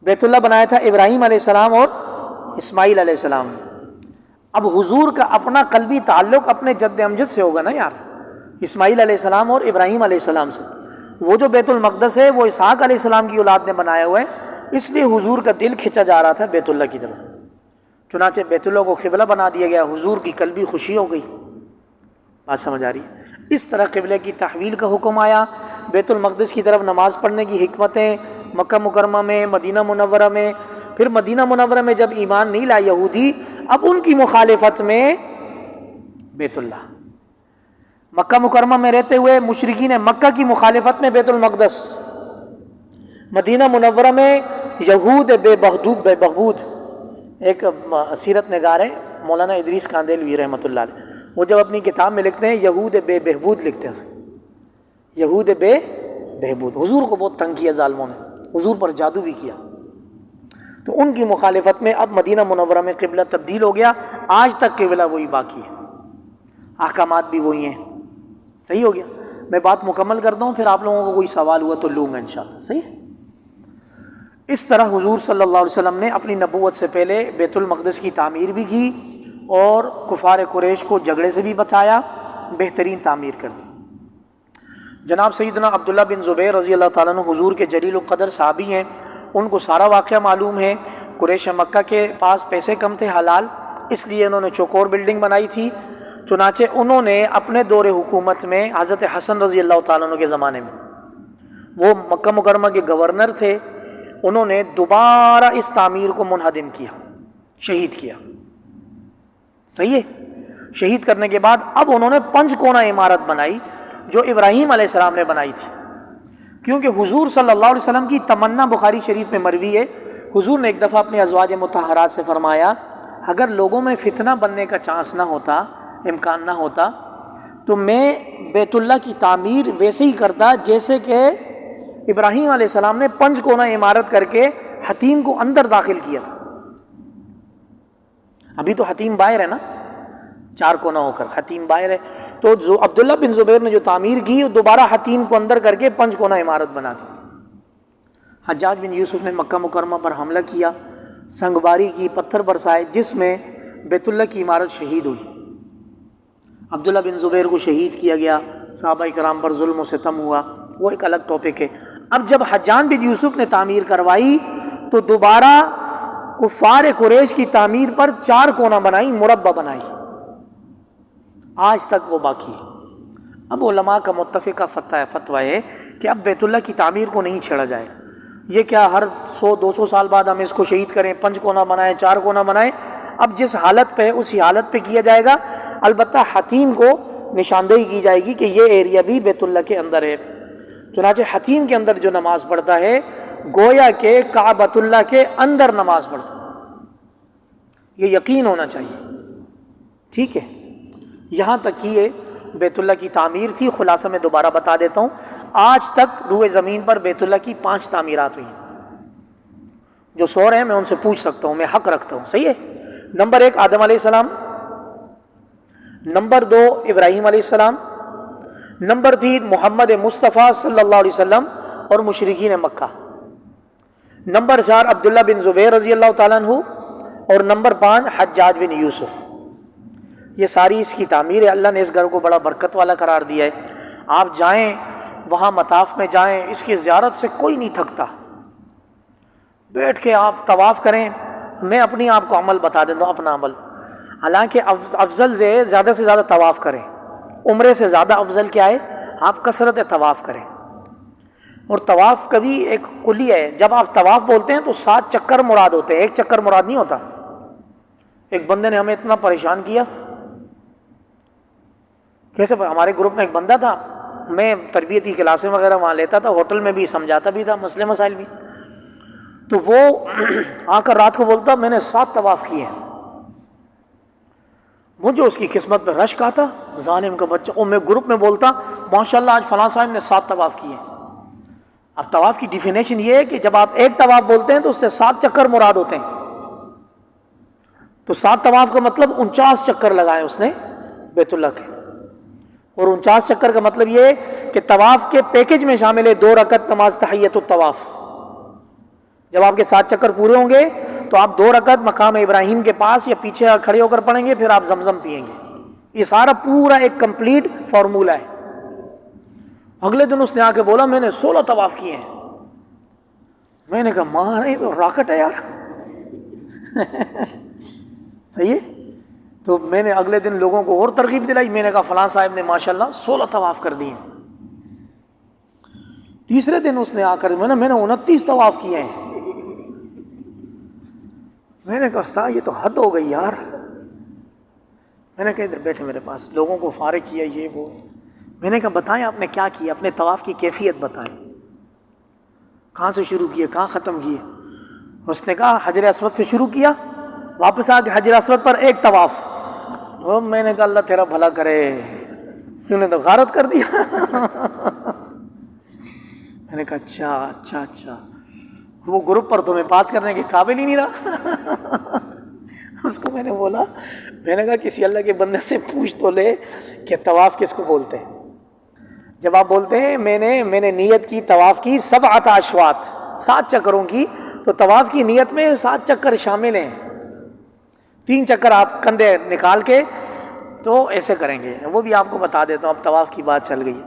[SPEAKER 1] بیت اللہ بنایا تھا ابراہیم علیہ السلام اور اسماعیل علیہ السلام نے۔ اب حضور کا اپنا قلبی تعلق اپنے جد امجد سے ہوگا نا یار، اسماعیل علیہ السلام اور ابراہیم علیہ السلام سے۔ وہ جو بیت المقدس ہے وہ اسحاق علیہ السلام کی اولاد نے بنایا ہوا ہے، اس لیے حضور کا دل کھنچا جا رہا تھا بیت اللہ کی طرف، چنانچہ بیت اللہ کو قبلہ بنا دیا گیا، حضور کی قلبی خوشی ہو گئی۔ بات سمجھ آ رہی ہے؟ اس طرح قبلے کی تحویل کا حکم آیا، بیت المقدس کی طرف نماز پڑھنے کی حکمتیں مکہ مکرمہ میں، مدینہ منورہ میں، پھر مدینہ منورہ میں جب ایمان نہیں لائے یہودی، اب ان کی مخالفت میں بیت اللہ، مکہ مکرمہ میں رہتے ہوئے مشرکین مکہ کی مخالفت میں بیت المقدس، مدینہ منورہ میں یہود بے بہبود۔ ایک سیرت نگار ہے مولانا ادریس کاندیلوی رحمۃ اللہ علیہ، وہ جب اپنی کتاب میں لکھتے ہیں یہود بے بہبود لکھتے ہیں، یہود بے بہبود، حضور کو بہت تنگ کیا ظالموں نے، حضور پر جادو بھی کیا، تو ان کی مخالفت میں اب مدینہ منورہ میں قبلہ تبدیل ہو گیا، آج تک قبلہ وہی باقی ہے، احکامات بھی وہی ہیں۔ صحیح ہو گیا؟ میں بات مکمل کرتا ہوں، پھر آپ لوگوں کو کوئی سوال ہوا تو لوں گا انشاءاللہ۔ صحیح ہے؟ اس طرح حضور صلی اللہ علیہ وسلم نے اپنی نبوت سے پہلے بیت المقدس کی تعمیر بھی کی اور کفار قریش کو جھگڑے سے بھی بچایا، بہترین تعمیر کر دی۔ جناب سیدنا عبداللہ بن زبیر رضی اللہ تعالیٰ عنہ حضور کے جلیل القدر صحابی ہیں، ان کو سارا واقعہ معلوم ہے۔ قریش مکہ کے پاس پیسے کم تھے حلال، اس لیے انہوں نے چوکور بلڈنگ بنائی تھی، چنانچہ انہوں نے اپنے دور حکومت میں حضرت حسن رضی اللہ تعالیٰ عنہ کے زمانے میں، وہ مکہ مکرمہ کے گورنر تھے، انہوں نے دوبارہ اس تعمیر کو منہدم کیا، شہید کیا. صحیح ہے. شہید کرنے کے بعد اب انہوں نے 5 کونا عمارت بنائی جو ابراہیم علیہ السلام نے بنائی تھی. کیونکہ حضور صلی اللہ علیہ وسلم کی تمنا بخاری شریف میں مروی ہے، حضور نے ایک دفعہ اپنے ازواج مطہرات سے فرمایا اگر لوگوں میں فتنہ بننے کا چانس نہ ہوتا، امکان نہ ہوتا، تو میں بیت اللہ کی تعمیر ویسے ہی کرتا جیسے کہ ابراہیم علیہ السلام نے 5 کونا عمارت کر کے حتیم کو اندر داخل کیا تھا. ابھی تو حتیم باہر ہے نا، 4 کونا ہو کر حتیم باہر ہے. تو جو عبداللہ بن زبیر نے جو تعمیر کی، وہ دوبارہ حتیم کو اندر کر کے 5 کونا عمارت بنا دی. حجاج بن یوسف نے مکہ مکرمہ پر حملہ کیا، سنگ باری کی، پتھر برسائے، جس میں بیت اللہ کی عمارت شہید ہوئی. عبداللہ بن زبیر کو شہید کیا گیا، صحابہ کرام پر ظلم و ستم ہوا، وہ ایک الگ ٹاپک ہے. اب جب حجاج بن یوسف نے تعمیر کروائی تو دوبارہ کفار قریش کی تعمیر پر 4 کونا بنائی، مربع بنائی، آج تک وہ باقی ہے. اب علماء کا متفقہ فتویٰ ہے کہ اب بیت اللہ کی تعمیر کو نہیں چھیڑا جائے. یہ کیا ہر 100-200 سال بعد ہم اس کو شہید کریں، 5 کونا بنائیں، 4 کونا بنائیں. اب جس حالت پہ ہے اسی حالت پہ کیا جائے گا. البتہ حتیم کو نشاندہی کی جائے گی کہ یہ ایریا بھی بیت اللہ کے اندر ہے. چنانچہ حتیم کے اندر جو نماز پڑھتا ہے گویا کہ کعبۃ اللہ کے اندر نماز پڑھتا ہے. یہ یقین ہونا چاہیے. ٹھیک ہے. یہاں تک کہ یہ بیت اللہ کی تعمیر تھی. خلاصہ میں دوبارہ بتا دیتا ہوں، آج تک روئے زمین پر بیت اللہ کی 5 تعمیرات ہوئی ہیں. جو سو رہے ہیں میں ان سے پوچھ سکتا ہوں، میں حق رکھتا ہوں. صحیح ہے. نمبر 1 آدم علیہ السلام، نمبر 2 ابراہیم علیہ السلام، نمبر 3 محمد مصطفیٰ صلی اللہ علیہ وسلم اور مشرکین مکہ، نمبر 4 عبداللہ بن زبیر رضی اللہ تعالیٰ عنہ، اور نمبر 5 حجاج بن یوسف. یہ ساری اس کی تعمیر ہے. اللہ نے اس گھر کو بڑا برکت والا قرار دیا ہے. آپ جائیں وہاں مطاف میں جائیں، اس کی زیارت سے کوئی نہیں تھکتا. بیٹھ کے آپ طواف کریں. میں اپنی آپ کو عمل بتا دیتا ہوں، اپنا عمل. حالانکہ افضل سے زیادہ طواف کریں. عمرے سے زیادہ افضل کیا ہے؟ آپ کثرت طواف کریں. اور طواف کبھی ایک کلی ہے. جب آپ طواف بولتے ہیں تو 7 چکر مراد ہوتے ہیں، 1 چکر مراد نہیں ہوتا. ایک بندے نے ہمیں اتنا پریشان کیا. کیسے؟ ہمارے گروپ میں ایک بندہ تھا، میں تربیتی کلاسیں وغیرہ وہاں لیتا تھا، ہوٹل میں بھی سمجھاتا بھی تھا، مسئلے مسائل بھی. تو وہ آ کر رات کو بولتا میں نے 7 طواف کیے ہیں. مجھے اس کی قسمت پہ رشک آتا، ظالم کا بچہ. اور میں گروپ میں بولتا ماشاءاللہ آج فلاں صاحب نے 7 طواف کیے. اب طواف کی ڈیفینیشن یہ ہے کہ جب آپ 1 طواف بولتے ہیں تو اس سے 7 چکر مراد ہوتے ہیں. تو 7 طواف کا مطلب 49 چکر لگائے اس نے بیت اللہ کے. اور 49 چکر کا مطلب یہ ہے کہ طواف کے پیکج میں شامل ہے 2 رکعت نماز تحیۃ الطواف. جب آپ کے 7 چکر پورے ہوں گے تو آپ 2 رکعت مقام ابراہیم کے پاس یا پیچھے کھڑے ہو کر پڑھیں گے، پھر آپ زمزم پیئیں گے. یہ سارا پورا ایک کمپلیٹ فارمولہ ہے. اگلے دن اس نے آ کے بولا میں نے 16 طواف کیے ہیں. میں نے کہا ماں یہ تو راکٹ ہے یار. صحیح ہے. تو میں نے اگلے دن لوگوں کو اور ترغیب دلائی. میں نے کہا فلاں صاحب نے ماشاءاللہ 16 طواف کر دیے. تیسرے دن اس نے آ کر میں نے 29 طواف کیے ہیں. میں نے کہا استاد یہ تو حد ہو گئی یار. میں نے کہا ادھر بیٹھے میرے پاس، لوگوں کو فارغ کیا یہ وہ. میں نے کہا بتائیں آپ نے کیا کیا، اپنے طواف کی کیفیت بتائیں، کہاں سے شروع کیے کہاں ختم کیے. اس نے کہا حجر اسود سے شروع کیا، واپس آ کے حجر اسود پر 1 طواف. میں نے کہا اللہ تیرا بھلا کرے، تو نے تو غارت کر دیا. میں نے کہا اچھا وہ گروپ پر تمہیں بات کرنے کے قابل ہی نہیں رہا. اس کو میں نے بولا، میں نے کہا کسی اللہ کے بندے سے پوچھ تو لے کہ طواف کس کو بولتے ہیں. جب آپ بولتے ہیں میں نے نیت کی طواف کی 7 اشواط 7 چکروں کی، تو طواف کی نیت میں 7 چکر شامل ہیں. 3 چکر آپ کندھے نکال کے تو ایسے کریں گے، وہ بھی آپ کو بتا دیتا ہوں. اب طواف کی بات چل گئی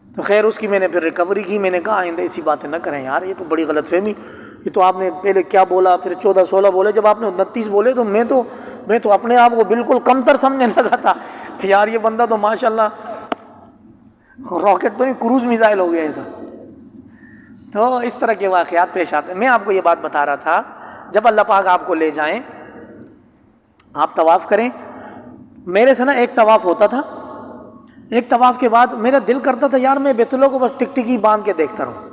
[SPEAKER 1] تو خیر اس کی میں نے پھر ریکوری کی. میں نے کہا آئندہ ایسی باتیں نہ کریں یار، یہ تو بڑی غلط فہمی. یہ تو آپ نے پہلے کیا بولا، پھر 14-16 بولے، جب آپ نے 29 بولے تو میں تو اپنے آپ کو بالکل کمتر سمجھنے لگا تھا. یار یہ بندہ تو ماشاءاللہ راکٹ تو نہیں، کروز میزائل ہو گیا یہ تھا۔ تو اس طرح کے واقعات پیش آتے ہیں۔ میں آپ کو یہ بات بتا رہا تھا، جب اللہ پاک آپ کو لے جائیں، آپ طواف کریں۔ میرے سے نا ایک طواف ہوتا تھا، ایک طواف کے بعد میرا دل کرتا تھا یار میں بیت اللہ کو بس ٹکٹکی باندھ کے دیکھتا رہوں۔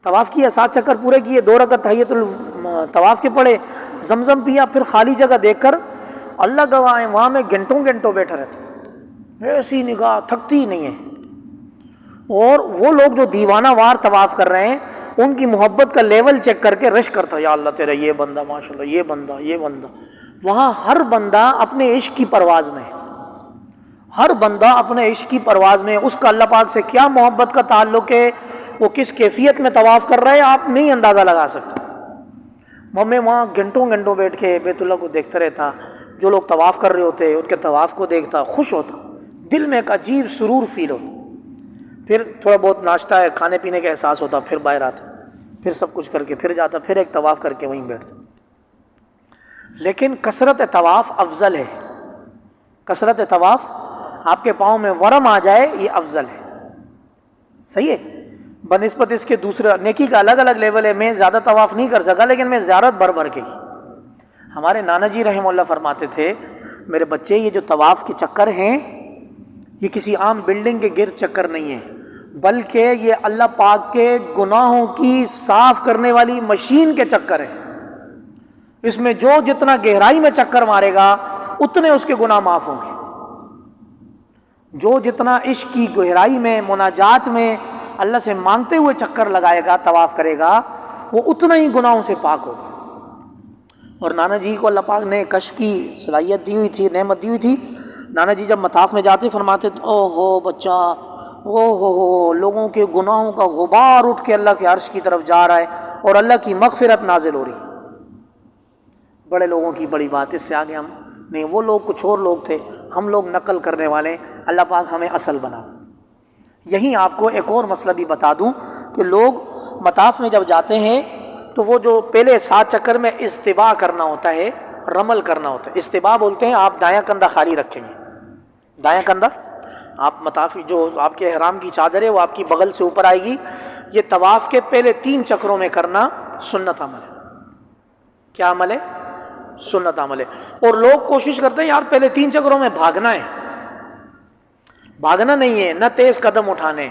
[SPEAKER 1] طواف کیا، 7 چکر پورے کیے، 2 رکعت تحیۃ الطواف کے پڑھے، زمزم پیا، پھر خالی جگہ دیکھ کر اللہ گواہ ہے وہاں میں گھنٹوں گھنٹوں بیٹھا رہتا، ایسی نگاہ تھکتی ہی نہیں ہے۔ اور وہ لوگ جو دیوانہ وار طواف کر رہے ہیں ان کی محبت کا لیول چیک کر کے رش کرتا، یا اللہ تیرا یہ بندہ ماشاءاللہ، یہ بندہ، یہ بندہ۔ وہاں ہر بندہ اپنے عشق کی پرواز میں ہے، ہر بندہ اپنے عشق کی پرواز میں ہے۔ اس کا اللہ پاک سے کیا محبت کا تعلق ہے، وہ کس کیفیت میں طواف کر رہا ہے، آپ نہیں اندازہ لگا سکتے۔ میں وہاں گھنٹوں گھنٹوں بیٹھ کے بیت اللہ کو دیکھتا رہتا، جو لوگ طواف کر رہے ہوتے ان کے طواف کو دیکھتا، خوش ہوتا، دل میں ایک عجیب سرور فیل ہوتا۔ پھر تھوڑا بہت ناشتہ ہے، کھانے پینے کا احساس ہوتا، پھر باہر آتا، پھر سب کچھ کر کے پھر جاتا، پھر ایک طواف کر کے وہیں بیٹھتا۔ لیکن کثرت طواف افضل ہے، کثرت طواف آپ کے پاؤں میں ورم آ جائے یہ افضل ہے، صحیح ہے، بنسبت اس کے دوسرے نیکی کا الگ الگ لیول ہے۔ میں زیادہ طواف نہیں کر سکا لیکن میں زیارت بھر بھر کے کی۔ ہمارے نانا جی رحمہ اللہ فرماتے تھے، میرے بچے یہ جو طواف کے چکر ہیں یہ کسی عام بلڈنگ کے گرد چکر نہیں ہے، بلکہ یہ اللہ پاک کے گناہوں کی صاف کرنے والی مشین کے چکر ہیں۔ اس میں جو جتنا گہرائی میں چکر مارے گا اتنے اس کے گناہ معاف ہوں گے، جو جتنا عشق کی گہرائی میں مناجات میں اللہ سے مانگتے ہوئے چکر لگائے گا، طواف کرے گا، وہ اتنا ہی گناہوں سے پاک ہوگا۔ اور نانا جی کو اللہ پاک نے کشف کی صلاحیت دی ہوئی تھی، نعمت دی ہوئی تھی۔ نانا جی جب مطاف میں جاتے فرماتے او ہو بچہ، او ہو لوگوں کے گناہوں کا غبار اٹھ کے اللہ کے عرش کی طرف جا رہا ہے اور اللہ کی مغفرت نازل ہو رہی۔ بڑے لوگوں کی بڑی بات، اس سے آگے ہم نہیں، وہ لوگ کچھ اور لوگ تھے، ہم لوگ نقل کرنے والے، اللہ پاک ہمیں اصل بنا۔ یہیں آپ کو ایک اور مسئلہ بھی بتا دوں کہ لوگ مطاف میں جب جاتے ہیں تو وہ جو پہلے 7 چکر میں استباء کرنا ہوتا ہے، رمل کرنا ہوتا ہے، استباء بولتے ہیں، آپ دایاں کندھا خالی رکھیں گے، دایاں کندھا، آپ مطاف جو آپ کے احرام کی چادر ہے وہ آپ کی بغل سے اوپر آئے گی۔ یہ طواف کے پہلے 3 چکروں میں کرنا سنت عمل ہے۔ کیا عمل ہے؟ سنت عمل ہے۔ اور لوگ کوشش کرتے ہیں یار پہلے 3 چکروں میں بھاگنا ہے، بھاگنا نہیں ہے، نہ تیز قدم اٹھانے۔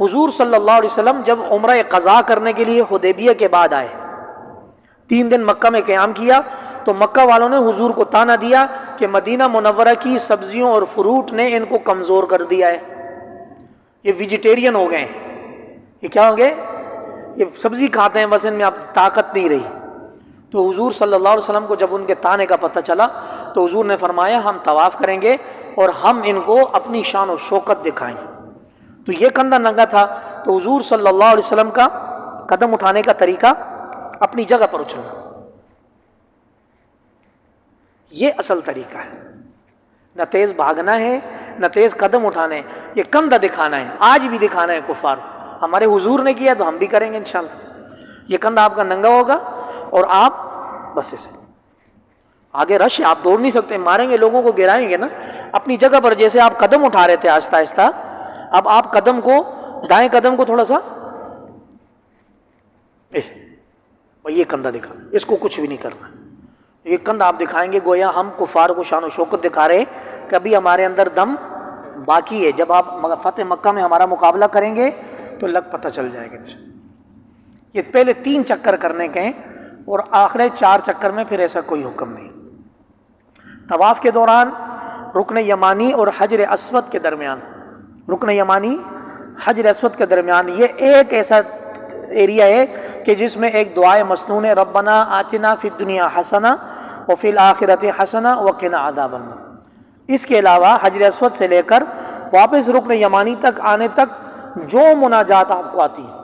[SPEAKER 1] حضور صلی اللہ علیہ وسلم جب عمرہ قضاء کرنے کے لیے حدیبیہ کے بعد آئے، 3 دن مکہ میں قیام کیا، تو مکہ والوں نے حضور کو طعنہ دیا کہ مدینہ منورہ کی سبزیوں اور فروٹ نے ان کو کمزور کر دیا ہے، یہ ویجیٹیرین ہو گئے ہیں، یہ کیا ہو گئے، یہ سبزی کھاتے ہیں بس، ان میں اب طاقت نہیں رہی۔ تو حضور صلی اللہ علیہ وسلم کو جب ان کے طعنے کا پتہ چلا تو حضور نے فرمایا ہم طواف کریں گے اور ہم ان کو اپنی شان و شوکت دکھائیں۔ تو یہ کندھا ننگا تھا، تو حضور صلی اللہ علیہ وسلم کا قدم اٹھانے کا طریقہ اپنی جگہ پر اچھلنا، یہ اصل طریقہ ہے، نہ تیز بھاگنا ہے نہ تیز قدم اٹھانے، یہ کندھا دکھانا ہے، آج بھی دکھانا ہے کفار، ہمارے حضور نے کیا تو ہم بھی کریں گے انشاءاللہ۔ یہ کندھا آپ کا ننگا ہوگا اور آپ بس اسے آگے رش، آپ دوڑ نہیں سکتے، ماریں گے لوگوں کو، گرائیں گے نا، اپنی جگہ پر جیسے آپ قدم اٹھا رہے تھے آہستہ آہستہ، اب آپ قدم کو، دائیں قدم کو تھوڑا سا، یہ کندھا دکھا، اس کو کچھ بھی نہیں کرنا، یہ کندھا آپ دکھائیں گے گویا ہم کفار کو شان و شوکت دکھا رہے ہیں، کبھی ہمارے اندر دم باقی ہے، جب آپ فتح مکہ میں ہمارا مقابلہ کریں گے تو لگ پتہ چل جائے گا۔ یہ پہلے 3 چکر کرنے کے ہیں اور آخری 4 چکر میں پھر ایسا کوئی حکم نہیں۔ طواف کے دوران رکن یمانی اور حجر اسود کے درمیان، رکن یمانی حجر اسود کے درمیان یہ ایک ایسا ایریا ہے کہ جس میں ایک دعائے مسنون ہے، ربنا آتنا فی الدنیا حسنہ وفی الآخرۃ حسنہ وقنا عذاب النار۔ اس کے علاوہ حجر اسود سے لے کر واپس رکن یمانی تک آنے تک جو مناجات آپ کو آتی ہیں،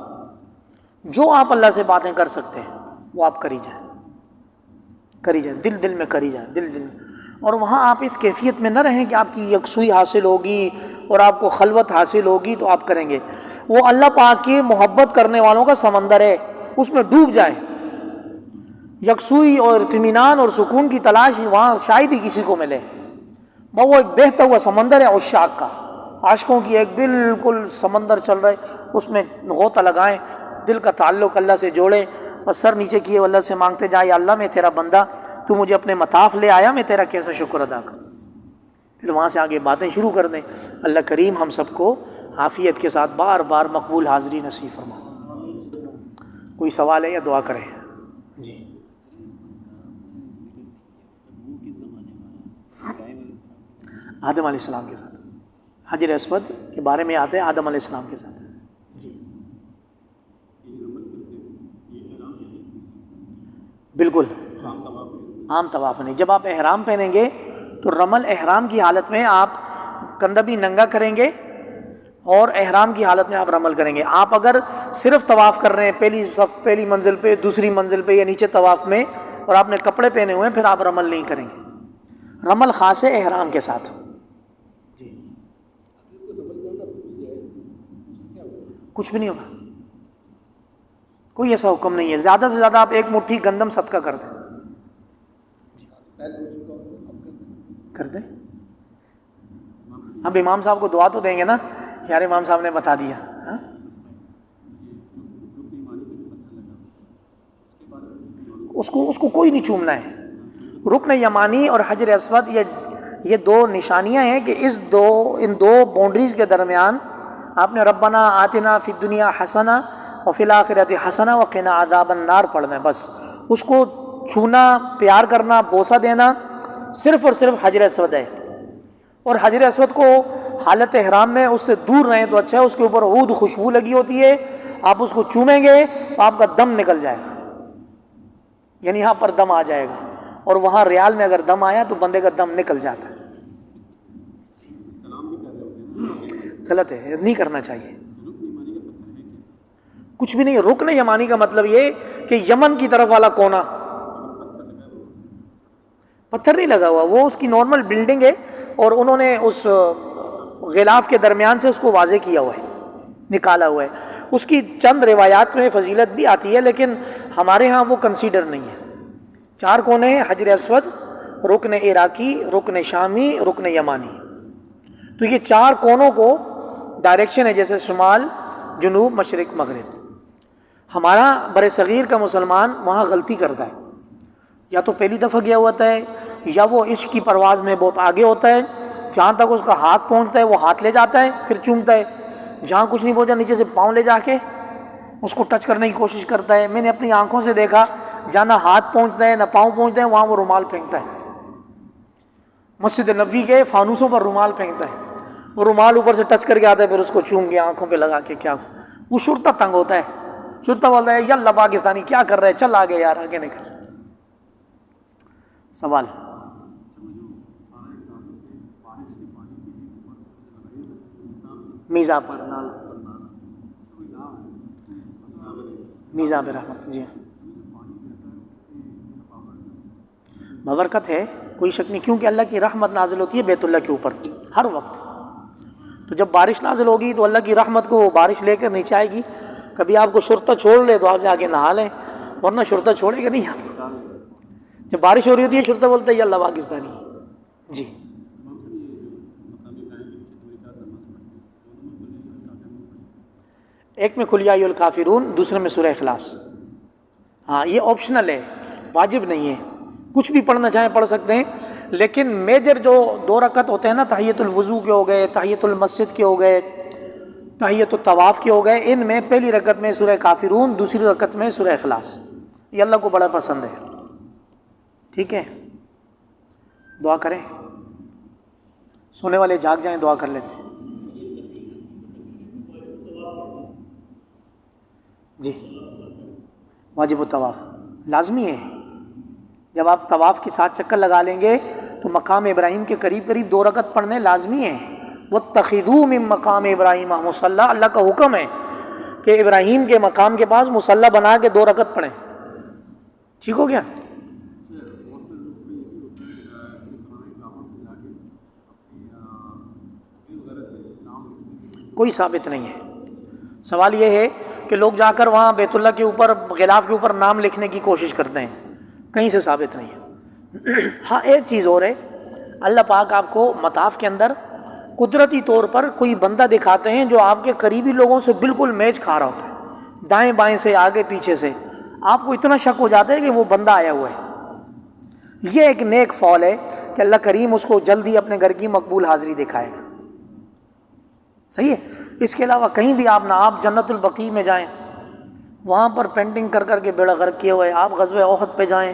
[SPEAKER 1] جو آپ اللہ سے باتیں کر سکتے ہیں وہ آپ کری جائیں، کری جائیں، دل دل میں کری جائیں، دل دل میں۔ اور وہاں آپ اس کیفیت میں نہ رہیں کہ آپ کی یکسوئی حاصل ہوگی اور آپ کو خلوت حاصل ہوگی تو آپ کریں گے، وہ اللہ پاک کی محبت کرنے والوں کا سمندر ہے، اس میں ڈوب جائیں، یکسوئی اور اطمینان اور سکون کی تلاش وہاں شاید ہی کسی کو ملے، وہ ایک بہتا ہوا سمندر ہے عشاق کا، عاشقوں کی ایک بالکل سمندر چل رہا ہے، اس میں غوطہ لگائیں، دل کا تعلق اللہ سے جوڑیں اور سر نیچے کیے اللہ سے مانگتے جائیں، یا اللہ میں تیرا بندہ، تو مجھے اپنے مطاف لے آیا، میں تیرا کیسا شکر ادا کروں. پھر وہاں سے آگے باتیں شروع کر دیں. اللہ کریم ہم سب کو عافیت کے ساتھ بار بار مقبول حاضری نصیب فرما. کوئی سوال ہے یا دعا کریں؟ جی. آدم علیہ السلام کے ساتھ حجر اسود کے بارے میں آتے ہیں، آدم علیہ السلام کے ساتھ. جی بالکل عام طواف نہیں. جب آپ احرام پہنیں گے تو رمل احرام کی حالت میں آپ کندھا بھی ننگا کریں گے اور احرام کی حالت میں آپ رمل کریں گے. آپ اگر صرف طواف کر رہے ہیں پہلی منزل پہ، دوسری منزل پہ یا نیچے طواف میں، اور آپ نے کپڑے پہنے ہوئے ہیں، پھر آپ رمل نہیں کریں گے. رمل خاص ہے احرام کے ساتھ. جی کچھ بھی نہیں ہوگا، کوئی ایسا حکم نہیں ہے. زیادہ سے زیادہ آپ ایک مٹھی گندم صدقہ کر دیں. کر دیں. اب امام صاحب کو دعا تو دیں گے نا، یار امام صاحب نے بتا دیا. ہاں اس کو کوئی نہیں چومنا ہے. رکن یمانی اور حجر اسود یہ دو نشانیاں ہیں کہ ان دو باؤنڈریز کے درمیان آپ نے ربنا آتنا فی الدنیا حسنہ وفی الآخرۃ حسنہ وقنا عذاب النار پڑھنا ہے. بس اس کو چھونا، پیار کرنا، بوسہ دینا صرف اور صرف حجر اسود ہے. اور حجر اسود کو حالت احرام میں اس سے دور رہیں تو اچھا ہے. اس کے اوپر عود خوشبو لگی ہوتی ہے، آپ اس کو چومیں گے تو آپ کا دم نکل جائے گا، یعنی یہاں پر دم آ جائے گا. اور وہاں ریال میں اگر دم آیا تو بندے کا دم نکل جاتا ہے. غلط ہے، نہیں کرنا چاہیے. کچھ بھی نہیں. رکن یمانی کا مطلب یہ کہ یمن کی طرف والا کونا. پتھر نہیں لگا ہوا، وہ اس کی نارمل بلڈنگ ہے اور انہوں نے اس غلاف کے درمیان سے اس کو واضح کیا ہوا ہے، نکالا ہوا ہے. اس کی چند روایات میں فضیلت بھی آتی ہے لیکن ہمارے ہاں وہ کنسیڈر نہیں ہے. 4 کونے ہیں: حجر اسود، رکن عراقی، رکن شامی، رکن یمانی. تو یہ 4 کونوں کو ڈائریکشن ہے، جیسے شمال، جنوب، مشرق، مغرب. ہمارا بر صغیر کا مسلمان وہاں غلطی کرتا ہے، یا تو پہلی دفعہ گیا ہوتا ہے یا وہ عشق کی پرواز میں بہت آگے ہوتا ہے. جہاں تک اس کا ہاتھ پہنچتا ہے وہ ہاتھ لے جاتا ہے، پھر چومتا ہے. جہاں کچھ نہیں پہنچا نیچے سے پاؤں لے جا کے اس کو ٹچ کرنے کی کوشش کرتا ہے. میں نے اپنی آنکھوں سے دیکھا جہاں نہ ہاتھ پہنچتا ہے نہ پاؤں پہنچتا ہے وہاں وہ رومال پھینکتا ہے. مسجد نبوی کے فانوسوں پر رومال پھینکتا ہے. وہ رومال اوپر سے ٹچ کر کے آتا ہے، پھر اس کو چوم کے آنکھوں پہ لگا کے کیا. وہ شرطہ تنگ ہوتا ہے، شرطہ بولتا ہے یاللہ پاکستانی کیا کر رہے، چل آگے یار، آگے نکل. سوال. میزا پر میزا پہ رحمت. جی ببرکت ہے، کوئی شک نہیں، کیونکہ اللہ کی رحمت نازل ہوتی ہے بیت اللہ کے اوپر ہر وقت. تو جب بارش نازل ہوگی تو اللہ کی رحمت کو وہ بارش لے کر نیچے آئے گی. کبھی آپ کو شرطہ چھوڑ لے تو آپ جا کے نہا لیں، ورنہ شرطہ چھوڑے گا نہیں. آپ جب بارش ہو رہی ہوتی ہے شرطہ بولتا ہے یا اللہ پاکستانی. جی ایک میں قل یا ایھا الکافرون، دوسرے میں سورہ اخلاص. ہاں یہ آپشنل ہے، واجب نہیں ہے. کچھ بھی پڑھنا چاہیں پڑھ سکتے ہیں، لیکن میجر جو 2 رکعت ہوتے ہیں نا، تحیۃ الوضو کے ہو گئے، تحیۃ المسجد کے ہو گئے، تحیۃ الطواف کے ہو گئے، ان میں پہلی رکعت میں سورہ کافرون، دوسری رکعت میں سورہ اخلاص. یہ اللہ کو بڑا پسند ہے. ٹھیک ہے، دعا کریں. سونے والے جاگ جائیں، دعا کر لیتے ہیں. جی واجب الطواف لازمی ہے. جب آپ طواف کے ساتھ چکر لگا لیں گے تو مقام ابراہیم کے قریب 2 رکعت پڑھنے لازمی ہیں. واتخذوا من مقام ابراہیم مصلی، اللہ کا حکم ہے کہ ابراہیم کے مقام کے پاس مصلی بنا کے 2 رکعت پڑھیں. ٹھیک ہو گیا. کوئی ثابت نہیں ہے. سوال یہ ہے کہ لوگ جا کر وہاں بیت اللہ کے اوپر غلاف کے اوپر نام لکھنے کی کوشش کرتے ہیں، کہیں سے ثابت نہیں ہے. ہاں ایک چیز اور ہے، اللہ پاک آپ کو مطاف کے اندر قدرتی طور پر کوئی بندہ دکھاتے ہیں جو آپ کے قریبی لوگوں سے بالکل میچ کھا رہا ہوتا ہے، دائیں بائیں سے، آگے پیچھے سے، آپ کو اتنا شک ہو جاتا ہے کہ وہ بندہ آیا ہوا ہے۔ یہ ایک نیک فعل ہے کہ اللہ کریم اس کو جلدی اپنے گھر کی مقبول حاضری دکھائے گا، صحیح ہے۔ اس کے علاوہ کہیں بھی آپ نہ، آپ جنت البقیع میں جائیں، وہاں پر پینٹنگ کر کر کے بیڑا غرق کیے ہوئے، آپ غزوہ احد پہ جائیں،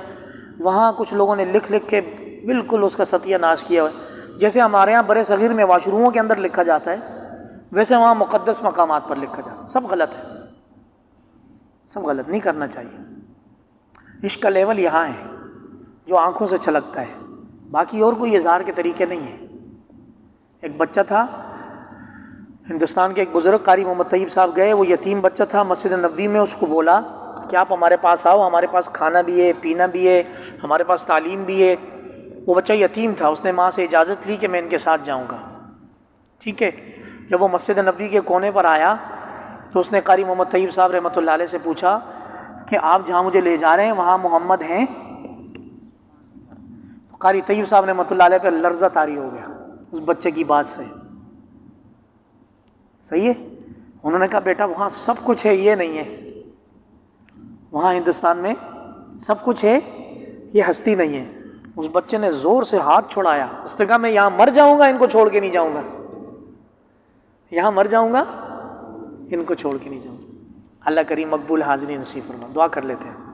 [SPEAKER 1] وہاں کچھ لوگوں نے لکھ لکھ کے بالکل اس کا ستیہ ناش کیا ہوا ہے۔ جیسے ہمارے یہاں برے صغیر میں واش روموں کے اندر لکھا جاتا ہے، ویسے وہاں مقدس مقامات پر لکھا جاتا ہے۔ سب غلط ہے، سب غلط، نہیں کرنا چاہیے۔ عشق کا لیول یہاں ہے جو آنکھوں سے چھلکتا ہے، باقی اور کوئی اظہار کے طریقے نہیں ہیں۔ ایک بچہ تھا ہندوستان کے، ایک بزرگ قاری محمد طیب صاحب گئے، وہ یتیم بچہ تھا، مسجد نبوی میں اس کو بولا کہ آپ ہمارے پاس آؤ، ہمارے پاس کھانا بھی ہے، پینا بھی ہے، ہمارے پاس تعلیم بھی ہے۔ وہ بچہ یتیم تھا، اس نے ماں سے اجازت لی کہ میں ان کے ساتھ جاؤں گا، ٹھیک ہے۔ جب وہ مسجد نبوی کے کونے پر آیا تو اس نے قاری محمد طیب صاحب رحمۃ اللہ علیہ سے پوچھا کہ آپ جہاں مجھے لے جا رہے ہیں وہاں محمد ہیں؟ تو قاری طیب صاحب رحمۃ اللہ علیہ پہ لرزہ طاری ہو گیا اس بچے کی بات سے، صحیح ہے۔ انہوں نے کہا بیٹا وہاں سب کچھ ہے، یہ نہیں ہے، وہاں ہندوستان میں سب کچھ ہے، یہ ہستی نہیں ہے۔ اس بچے نے زور سے ہاتھ چھڑایا، اس نے کہا میں یہاں مر جاؤں گا ان کو چھوڑ کے نہیں جاؤں گا، یہاں مر جاؤں گا ان کو چھوڑ کے نہیں جاؤں گا۔ اللہ کریم مقبول حاضری نصیب فرما۔ دعا کر لیتے ہیں۔